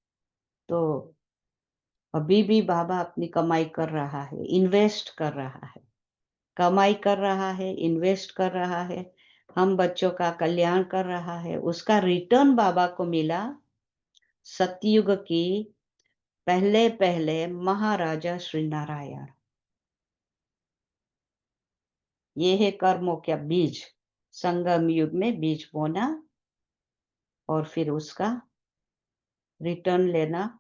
तो अभी भी बाबा अपनी कमाई कर रहा है, इन्वेस्ट कर रहा है, कमाई कर रहा है, इन्वेस्ट कर रहा है, हम बच्चों का कल्याण कर रहा है। उसका रिटर्न बाबा को मिला सतयुग की पहले पहले महाराजा श्री नारायण। ये है कर्मों का बीज, संगम युग में बीज बोना और फिर उसका रिटर्न लेना,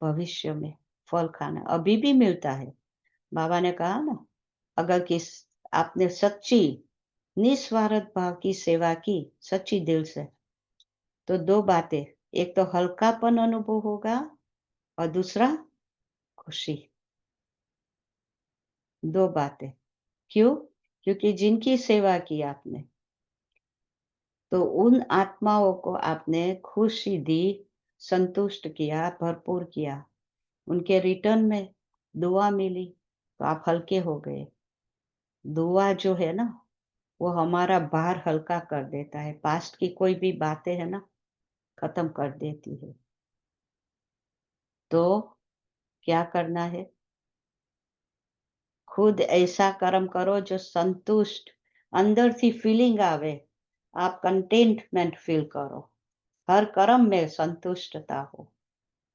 भविष्य में फल खाना। अभी भी मिलता है। बाबा ने कहा ना, अगर किस आपने सच्ची निस्वार्थ भाव की सेवा की, सच्ची दिल से, तो दो बातें, एक तो हल्कापन अनुभव होगा और दूसरा खुशी। दो बातें। क्यों? क्योंकि जिनकी सेवा की आपने, तो उन आत्माओं को आपने खुशी दी, संतुष्ट किया, भरपूर किया, उनके रिटर्न में दुआ मिली, तो आप हल्के हो गए। दुआ जो है ना, वो हमारा भार हल्का कर देता है, पास्ट की कोई भी बातें है ना, खत्म कर देती है। तो क्या करना है? खुद ऐसा कर्म करो जो संतुष्ट, अंदर से फीलिंग आवे, आप कंटेंटमेंट फील करो, हर कर्म में संतुष्टता हो,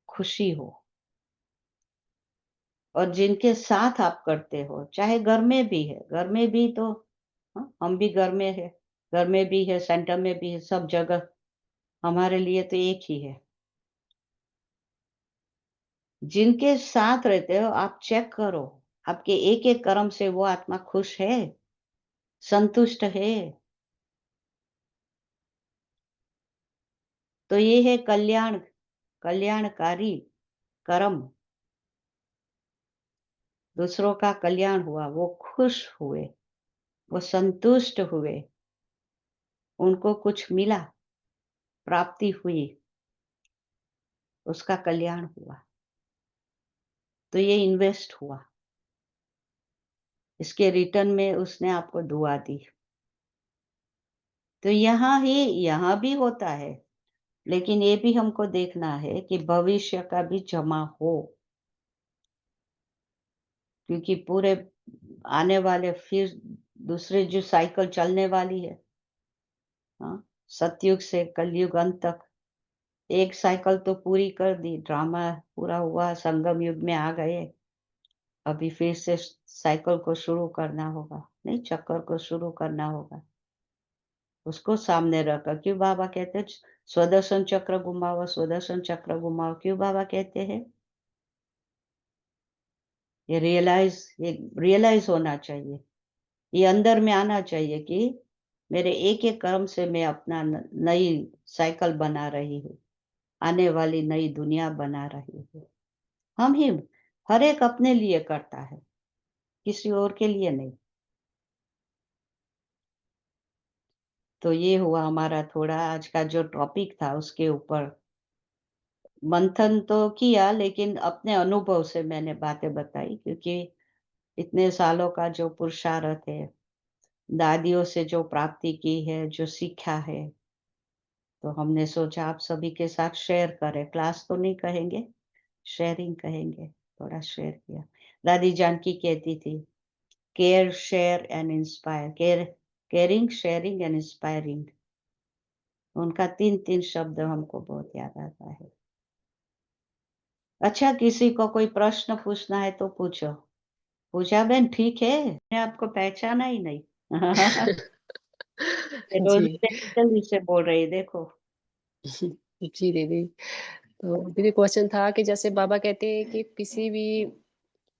खुशी हो। और जिनके साथ आप करते हो, चाहे घर में भी है, घर में भी तो, हाँ, हम भी घर में है, घर में भी है, सेंटर में भी है, सब जगह हमारे लिए तो एक ही है। जिनके साथ रहते हो आप चेक करो, आपके एक एक कर्म से वो आत्मा खुश है, संतुष्ट है। तो ये है कल्याणकारी कर्म। दूसरों का कल्याण हुआ, वो खुश हुए, वो संतुष्ट हुए, उनको कुछ मिला, प्राप्ति हुई, उसका कल्याण हुआ, तो ये इन्वेस्ट हुआ। इसके रिटर्न में उसने आपको दुआ दी। तो यहाँ भी होता है, लेकिन ये भी हमको देखना है कि भविष्य का भी जमा हो, क्योंकि पूरे आने वाले फिर दूसरे जो साइकिल चलने वाली है, हाँ, सतयुग से कलयुग अंत तक, एक साइकिल तो पूरी कर दी, ड्रामा पूरा हुआ, संगम युग में आ गए, अभी फिर से साइकिल को शुरू करना होगा, नहीं, चक्कर को शुरू करना होगा। उसको सामने रखकर, क्यों बाबा कहते हैं स्वदर्शन चक्र घुमाओ, स्वदर्शन चक्र घुमाओ, क्यों बाबा कहते हैं? ये रियलाइज होना चाहिए, ये अंदर में आना चाहिए कि मेरे एक एक कर्म से मैं अपना नई साइकिल बना रही हूँ, आने वाली नई दुनिया बना रही हूँ। हम ही हर एक अपने लिए करता है, किसी और के लिए नहीं। तो ये हुआ हमारा थोड़ा आज का जो टॉपिक था उसके ऊपर मंथन तो किया, लेकिन अपने अनुभव से मैंने बातें बताई, क्योंकि इतने सालों का जो पुरुषार्थ है, दादियों से जो प्राप्ति की है, जो सीखा है, तो हमने सोचा आप सभी के साथ शेयर करें। क्लास तो नहीं कहेंगे, शेयरिंग कहेंगे। थोड़ा शेयर किया। दादी जानकी कहती थी, care, share and inspire. Caring, sharing and inspiring, उनका 3-3 शब्द हमको बहुत याद आता है। अच्छा, किसी को कोई प्रश्न पूछना है तो पूछो। पूजा बहन ठीक है? मैं आपको पहचाना ही नहीं।
जी।
रोज से बोल रही, देखो।
जी दीदी। तो दीदी क्वेश्चन था कि जैसे बाबा कहते हैं कि किसी भी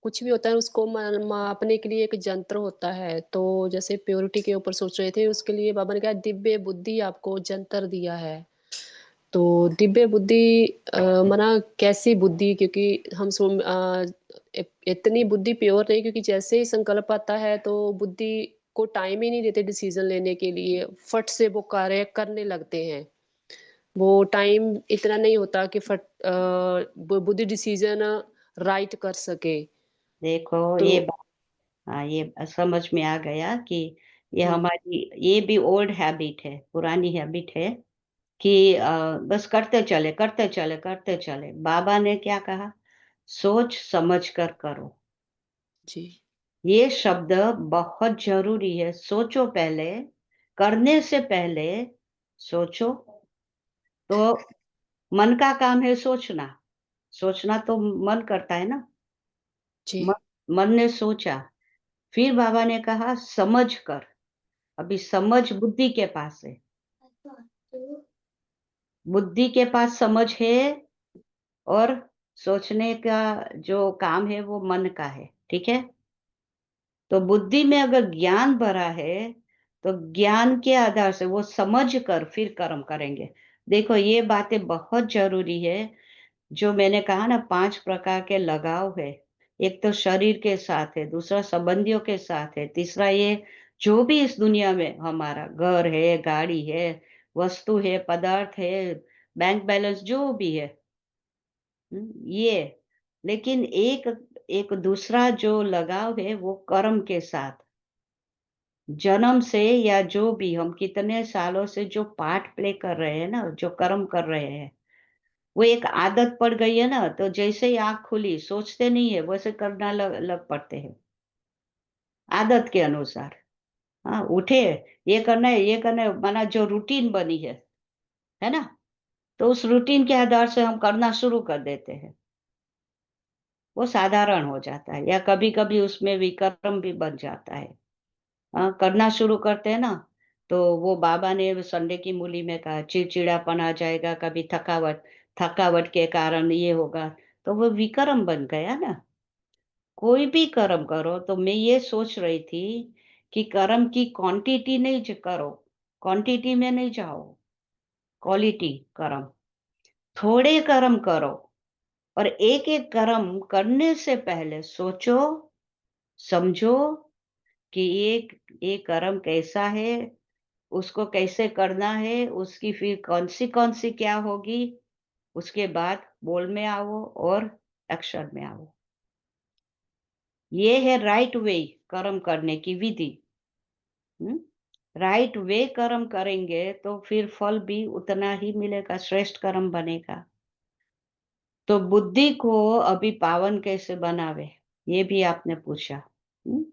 कुछ भी होता है उसको मापने के लिए एक यंत्र होता है, तो जैसे प्योरिटी के ऊपर सोच रहे थे, उसके लिए बाबा ने कहा दिव्य बुद्धि आपको यंत्र दिया है। तो दिव्य बुद्धि मना कैसी बुद्धि, क्योंकि हम इतनी बुद्धि प्योर नहीं, क्योंकि जैसे ही संकल्प आता है तो बुद्धि को टाइम ही नहीं देते डिसीजन लेने के लिए, फट से वो कार्य करने लगते हैं। वो टाइम इतना नहीं होता कि बुद्धि डिसीजन राइट कर सके।
देखो
तो
ये बात, हाँ, ये समझ में आ गया कि ये
हम्म,
हमारी, ये भी ओल्ड हैबिट है, पुरानी हैबिट है कि बस करते चले, करते चले, करते चले। बाबा ने क्या कहा? सोच समझ कर करो।
जी
ये शब्द बहुत जरूरी है। सोचो पहले, करने से पहले सोचो। तो मन का काम है सोचना। सोचना तो मन करता है ना।
जी
मन, मन ने सोचा, फिर बाबा ने कहा समझ कर। अभी समझ बुद्धि के पास है, बुद्धि के पास समझ है, और सोचने का जो काम है वो मन का है। ठीक है? तो बुद्धि में अगर ज्ञान भरा है, तो ज्ञान के आधार से वो समझ कर फिर कर्म करेंगे। देखो ये बातें बहुत जरूरी है। जो मैंने कहा ना, 5 प्रकार के लगाव है। एक तो शरीर के साथ है, दूसरा संबंधियों के साथ है, तीसरा ये जो भी इस दुनिया में हमारा घर है, गाड़ी है, वस्तु है, पदार्थ है, बैंक बैलेंस जो भी है, ये। लेकिन एक एक दूसरा जो लगाव है वो कर्म के साथ। जन्म से या जो भी हम कितने सालों से जो पार्ट प्ले कर रहे हैं ना, जो कर्म कर रहे हैं, वो एक आदत पड़ गई है ना, तो जैसे ही आँख खुली, सोचते नहीं है, वैसे करना लग पड़ते हैं, आदत के अनुसार। हाँ, उठे, ये करना है, ये करना है, माना जो रूटीन बनी है ना? तो उस रूटीन के आधार से हम करना शुरू कर देते हैं। वो साधारण हो जाता है, या कभी-कभी उसमें विकर्म भी बन जाता है। करना शुरू करते हैं ना, तो वो बाबा ने संडे की मूली में कहा चिड़चिड़ापन आ जाएगा, कभी थकावट, थकावट के कारण ये होगा, तो वो विकर्म बन गया ना। कोई भी कर्म करो, तो मैं ये सोच रही थी कि कर्म की क्वांटिटी नहीं करो, क्वांटिटी में नहीं जाओ, क्वालिटी कर्म। थोड़े कर्म करो, और एक-एक कर्म करने से पहले सोचो, समझो कि ये कर्म कैसा है, उसको कैसे करना है, उसकी फिर कौन-सी क्या होगी, उसके बाद बोल में आओ और एक्शन में आओ। ये है राइट वे कर्म करने की विधि। हुँ? राइट वे कर्म करेंगे तो फिर फल भी उतना ही मिलेगा, श्रेष्ठ कर्म बनेगा। तो बुद्धि को अभी पावन कैसे बनावे, ये भी आपने पूछा। हुँ?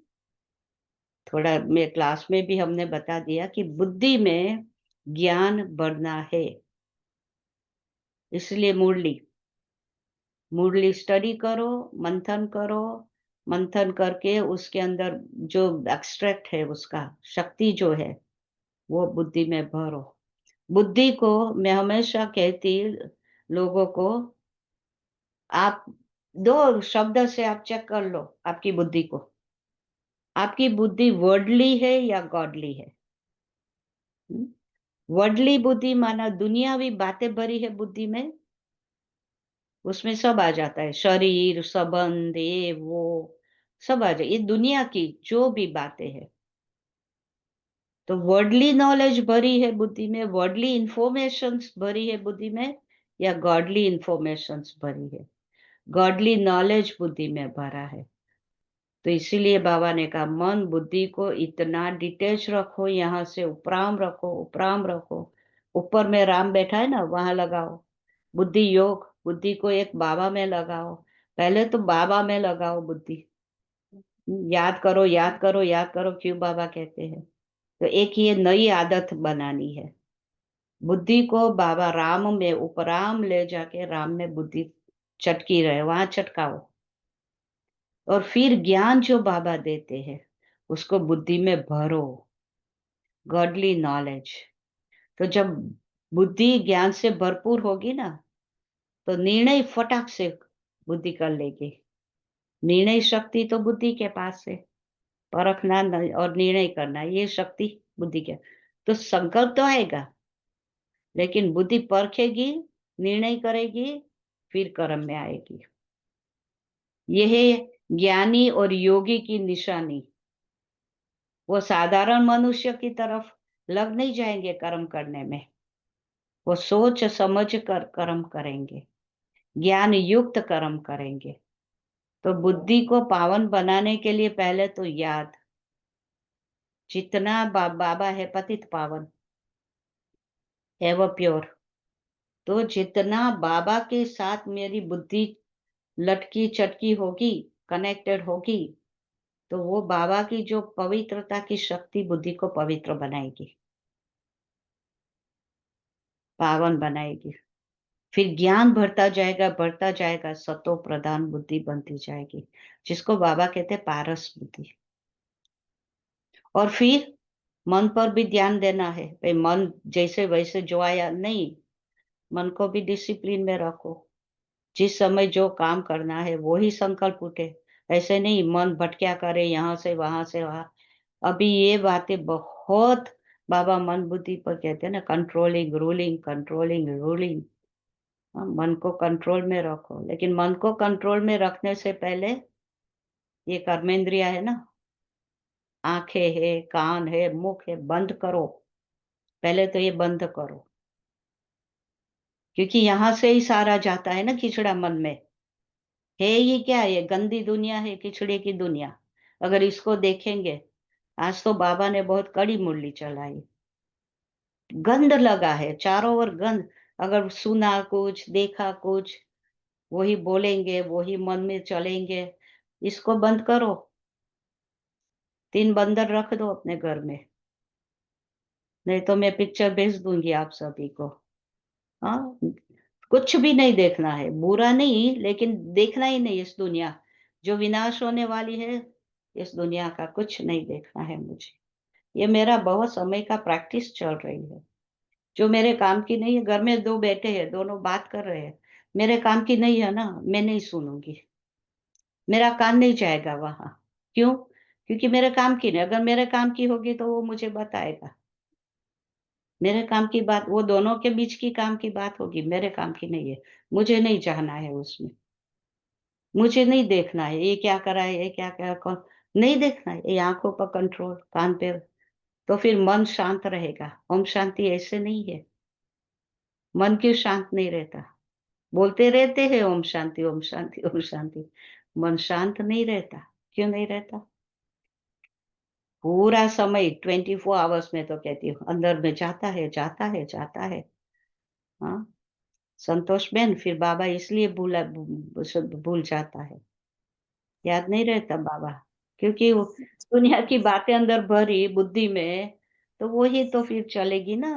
थोड़ा मैं क्लास में भी हमने बता दिया कि बुद्धि में ज्ञान बढ़ना है, इसलिए मुरली, मुरली स्टडी करो, मंथन करो, मंथन करके उसके अंदर जो एक्सट्रैक्ट है उसका शक्ति जो है, वो बुद्धि में भरो। बुद्धि को मैं हमेशा कहती लोगों को, आप 2 शब्द से आप चेक कर लो आपकी बुद्धि को। आपकी बुद्धि वर्ल्डली है या गॉडली है? हुँ? वर्ल्डली बुद्धि माना दुनियावी बातें भरी है बुद्धि में, उसमें सब आ जाता है, शरीर, संबंध, ये वो सब आ जाए, ये दुनिया की जो भी बातें हैं। तो वर्डली नॉलेज भरी है बुद्धि में, वर्डली इंफॉर्मेशन भरी है बुद्धि में, या गॉडली इंफॉर्मेशन भरी है? गॉडली नॉलेज बुद्धि में भरा है। तो इसीलिए बाबा ने कहा मन बुद्धि को इतना डिटेच रखो, यहाँ से उपराम रखो, उपराम रखो। ऊपर में राम बैठा है ना, वहां लगाओ बुद्धि योग, बुद्धि को एक बाबा में लगाओ। पहले तो बाबा में लगाओ बुद्धि। याद करो, याद करो, याद करो, क्यों बाबा कहते हैं? तो एक ये नई आदत बनानी है, बुद्धि को बाबा राम में उपराम ले जाके राम में बुद्धि चटकी रहे, वहां चटकाओ। और फिर ज्ञान जो बाबा देते हैं उसको बुद्धि में भरो, गॉडली नॉलेज। तो जब बुद्धि ज्ञान से भरपूर होगी ना, तो निर्णय फटाक से बुद्धि कर लेगी। निर्णय शक्ति तो बुद्धि के पास है, परखना और निर्णय करना ये शक्ति बुद्धि के। तो संकल्प तो आएगा, लेकिन बुद्धि परखेगी, निर्णय करेगी, फिर कर्म में आएगी। यह है ज्ञानी और योगी की निशानी। वो साधारण मनुष्य की तरफ लग नहीं जाएंगे कर्म करने में, वो सोच समझ कर कर्म करेंगे, ज्ञान युक्त कर्म करेंगे। तो बुद्धि को पावन बनाने के लिए पहले तो याद, जितना बाबा है पतित पावन है वो प्योर। तो जितना बाबा के साथ मेरी बुद्धि लटकी चटकी होगी, कनेक्टेड होगी, तो वो बाबा की जो पवित्रता की शक्ति बुद्धि को पवित्र बनाएगी, पावन बनाएगी। फिर ज्ञान बढ़ता जाएगा, सतो प्रधान बुद्धि बनती जाएगी, जिसको बाबा कहते हैं पारस बुद्धि। और फिर मन पर भी ध्यान देना है, भाई मन जैसे वैसे जो आया नहीं, मन को भी डिसिप्लिन में रखो। जिस समय जो काम करना है वो ही संकल्प उठे, ऐसे नहीं मन भटक्या करे यहाँ से वहां से वहां। अभी ये बातें बहुत बाबा मन बुद्धि पर कहते हैं ना, कंट्रोलिंग रूलिंग, कंट्रोलिंग रूलिंग। मन को कंट्रोल में रखो, लेकिन मन को कंट्रोल में रखने से पहले ये कर्मेंद्रिया है ना, आंखें है, कान है, मुख है, बंद करो। पहले तो ये बंद करो, क्योंकि यहां से ही सारा जाता है ना खिचड़ा मन में। है ये क्या, ये गंदी दुनिया है, खिचड़े की दुनिया। अगर इसको देखेंगे, आज तो बाबा ने बहुत कड़ी मुरली चलाई, गंद लगा है चारों ओर गंद। अगर सुना कुछ, देखा कुछ, वही बोलेंगे, वही मन में चलेंगे। इसको बंद करो। 3 बंदर रख दो अपने घर में, नहीं तो मैं पिक्चर भेज दूंगी आप सभी को। हाँ, कुछ भी नहीं देखना है, बुरा नहीं, लेकिन देखना ही नहीं इस दुनिया जो विनाश होने वाली है। इस दुनिया का कुछ नहीं देखना है मुझे। ये मेरा बहुत समय का प्रैक्टिस चल रही है, जो मेरे काम की नहीं है। घर में 2 बैठे हैं, दोनों बात कर रहे हैं, मेरे काम की नहीं है ना, मैं नहीं सुनूंगी, मेरा कान नहीं जाएगा वहां। क्यों? क्योंकि मेरे काम की नहीं। अगर मेरे काम की होगी तो वो मुझे बताएगा, मेरे काम की बात, वो दोनों के बीच की काम की बात होगी, मेरे काम की नहीं है। मुझे नहीं जाना है उसमें, मुझे नहीं देखना है ये क्या करा है, ये क्या क्या कौन, नहीं देखना है। ये आंखों पर कंट्रोल, कान पे। तो फिर मन शांत रहेगा। ओम शांति ऐसे नहीं है। मन क्यों शांत नहीं रहता? बोलते रहते हैं ओम शांति, ओम शांति, ओम शांति। मन शांत नहीं रहता। क्यों नहीं रहता? पूरा समय 24 आवर्स में तो कहती हूँ अंदर में जाता है, जाता है, जाता है। हाँ, संतोष बहन, फिर बाबा इसलिए भूल जाता है, याद नहीं रहता बाबा, क्योंकि वो दुनिया की बातें अंदर भरी बुद्धि में, तो वो ही तो फिर चलेगी ना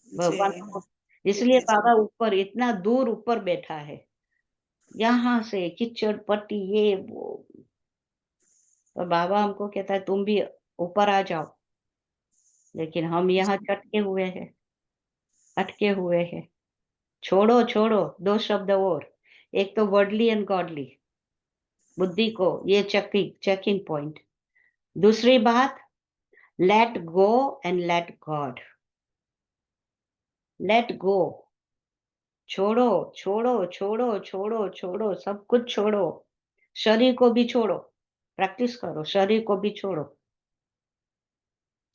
जी,
भगवान को। इसलिए
जी, जी।
बाबा ऊपर, इतना दूर ऊपर बैठा है, यहाँ से कीचड़ पट्टी ये वो। तो बाबा हमको कहता है तुम भी ऊपर आ जाओ, लेकिन हम यहाँ चटके हुए हैं, अटके हुए हैं। छोड़ो छोड़ो, 2 शब्द और, एक तो वर्डली एंड गॉडली बुद्धि को, ये चेकिंग चेकिंग पॉइंट। दूसरी बात, let go and let God. Late go, छोड़ो, छोड़ो, छोड़ो, छोड़ो, छोड़ो, सब कुछ छोड़ो। शरीर को भी छोड़ो, प्रैक्टिस करो, शरीर को भी छोड़ो।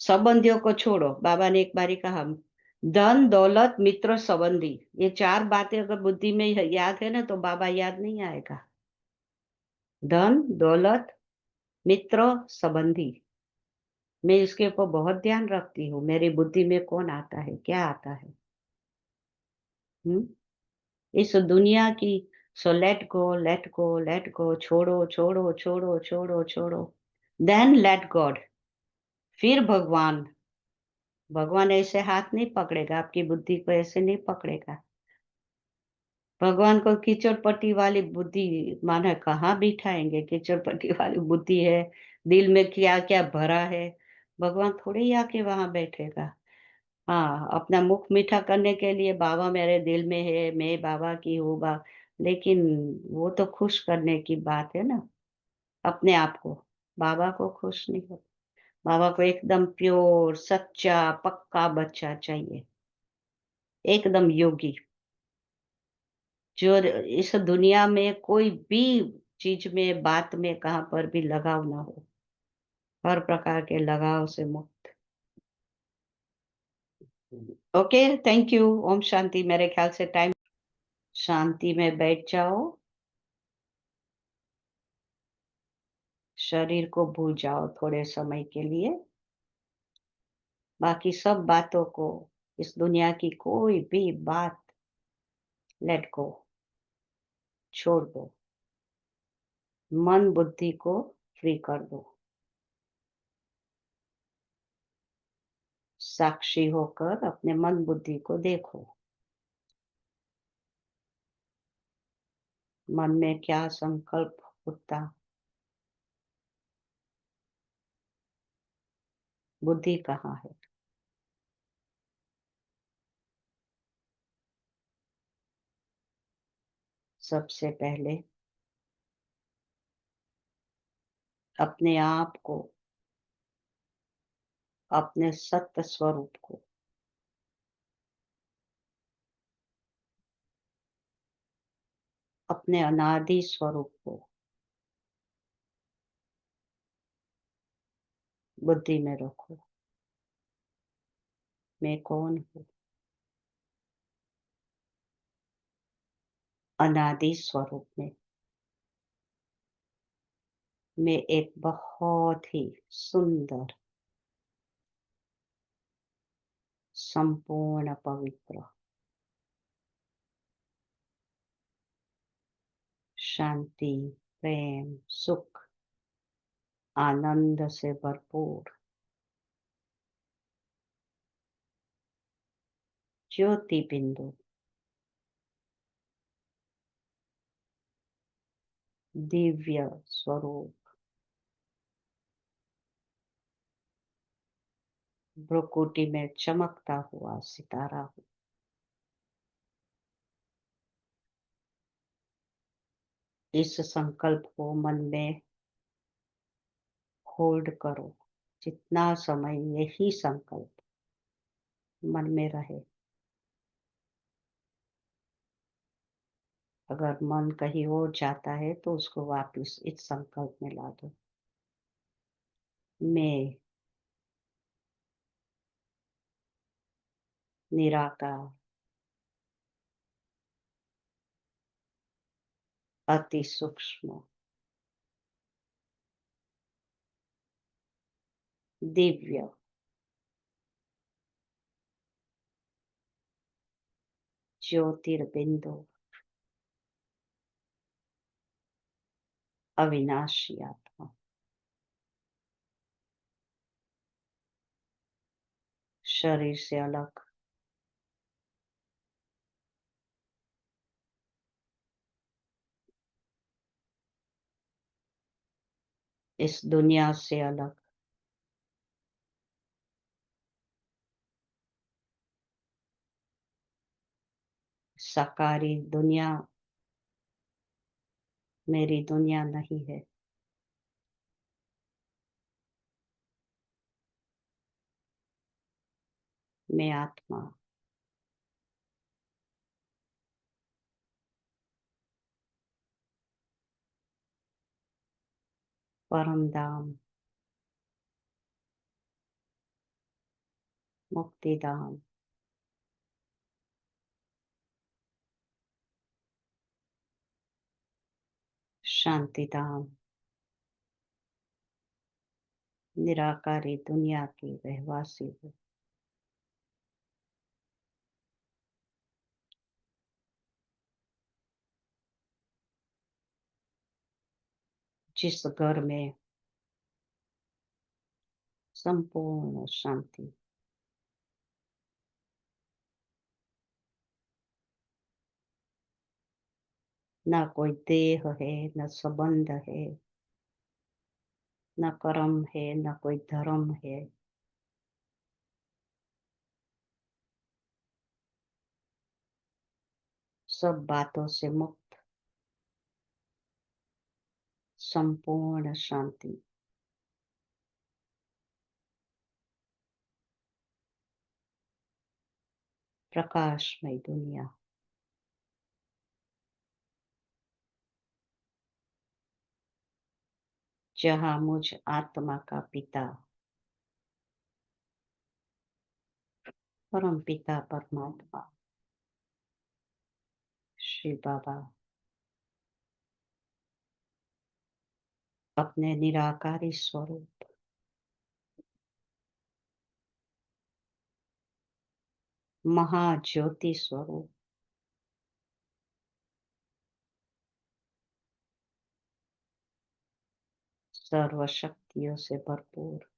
संबंधियों को छोड़ो। बाबा ने एक बारी कहा, धन, दौलत, मित्र, संबंधी, ये 4 बातें अगर बुद्धि में याद है ना तो बाबा याद नहीं आएगा। धन, दौलत, मित्र, संबंधी। मैं इसके ऊपर बहुत ध्यान रखती हूँ, मेरी बुद्धि में कौन आता है, क्या आता है। इस दुनिया की, so let go, let go, let go, छोड़ो, छोड़ो, छोड़ो, छोड़ो, छोड़ो। Then let God. फिर भगवान। भगवान ऐसे हाथ नहीं पकड़ेगा, आपकी बुद्धि को ऐसे नहीं पकड़ेगा। भगवान को कीचड़ वाली बुद्धि माने कहाँ बिठाएंगे? कीचड़ वाली बुद्धि है, दिल में क्या क्या भरा है, भगवान थोड़े ही आके वहां बैठेगा। हाँ, अपना मुख मीठा करने के लिए बाबा मेरे दिल में है, मैं बाबा की हूँ लेकिन वो तो खुश करने की बात है ना, अपने आप को। बाबा को खुश नहीं हो। बाबा को एकदम प्योर, सच्चा, पक्का बच्चा चाहिए, एकदम योगी, जो इस दुनिया में कोई भी चीज में, बात में, कहाँ पर भी लगाव ना हो, हर प्रकार के लगाव से मुक्त। Okay, thank you. ओम शांति। मेरे ख्याल से टाइम। शांति में बैठ जाओ, शरीर को भूल जाओ थोड़े समय के लिए, बाकी सब बातों को, इस दुनिया की कोई भी बात लेट गो, छोड़ दो, मन बुद्धि को फ्री कर दो, साक्षी होकर अपने मन बुद्धि को देखो, मन में क्या संकल्प उठता, बुद्धि कहाँ है। सबसे पहले अपने आप को, अपने सत्य स्वरूप को, अपने अनादि स्वरूप को बुद्धि में रखो। मैं कौन हूँ? अनादि स्वरूप में मैं एक बहुत ही सुंदर, संपूर्ण, पवित्र, शांति, प्रेम, सुख, आनंद से भरपूर ज्योति बिंदु, दिव्य स्वरूप, भ्रुकुटी में चमकता हुआ सितारा हूँ। इस संकल्प को मन में होल्ड करो, जितना समय यही संकल्प मन में रहे। अगर मन कहीं और जाता है तो उसको वापस इस संकल्प में ला दो। मैं निराकार, अति सूक्ष्म, दिव्य, ज्योतिर्बिंदु, अविनाशी आत्मा, शरीर से अलग, इस दुनिया से अलग, साकारी दुनिया मेरी दुनिया नहीं है। मैं आत्मा, परम धाम, मुक्तिधाम, शांतिधाम, निराकारी दुनिया की रहवासी हो। जिस घर में संपूर्ण शांति, न कोई देह है, न संबंध है, न कर्म है, न कोई धर्म है, सब बातों से मुक्त, संपूर्ण शांति, प्रकाशमय दुनिया, जहाँ मुझ आत्मा का पिता, परम पिता परमात्मा श्री बाबा अपने निराकारी स्वरूप, महाज्योति स्वरूप, सर्व शक्तियों से भरपूर,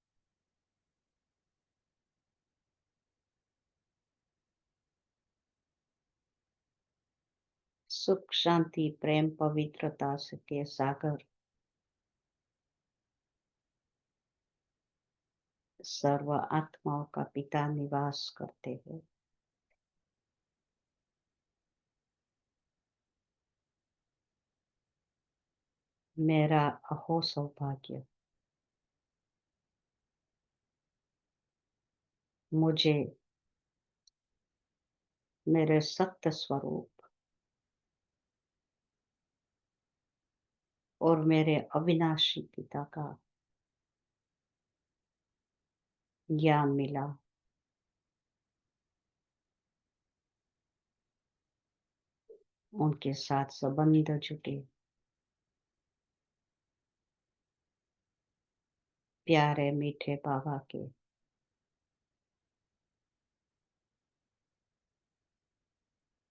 सुख शांति प्रेम पवित्रता के सागर, सर्व आत्माओं का पिता निवास करते हैं। मेरा अहो सौभाग्य, मुझे मेरे सत्य स्वरूप और मेरे अविनाशी पिता का ज्ञान मिला। उनके साथ संबंध जुटे, प्यारे मीठे बाबा के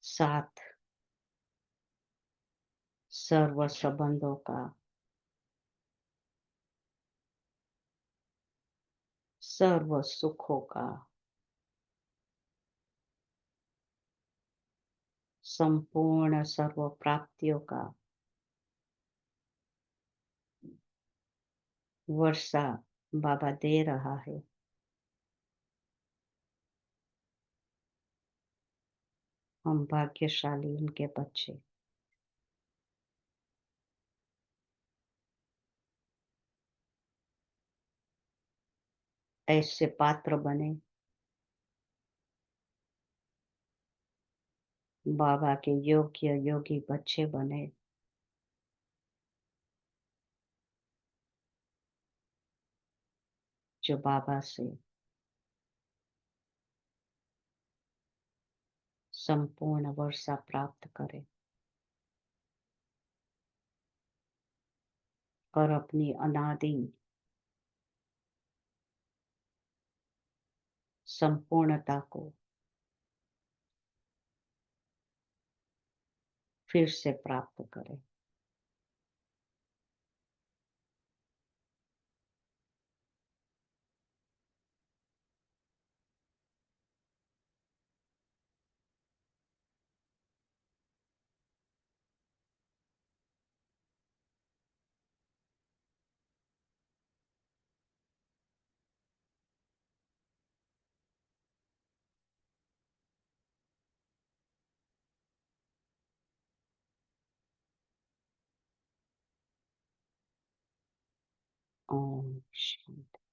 साथ सर्व संबंधों का, सर्व सुखों का, संपूर्ण सर्व प्राप्तियों का वर्षा बाबा दे रहा है। हम भाग्यशाली उनके बच्चे। ऐसे पात्र बने, बाबा के योग्य योगी बच्चे बने, जो बाबा से संपूर्ण वर्षा प्राप्त करे और अपनी अनादि संपूर्णता को फिर से प्राप्त करे। ओम शांति।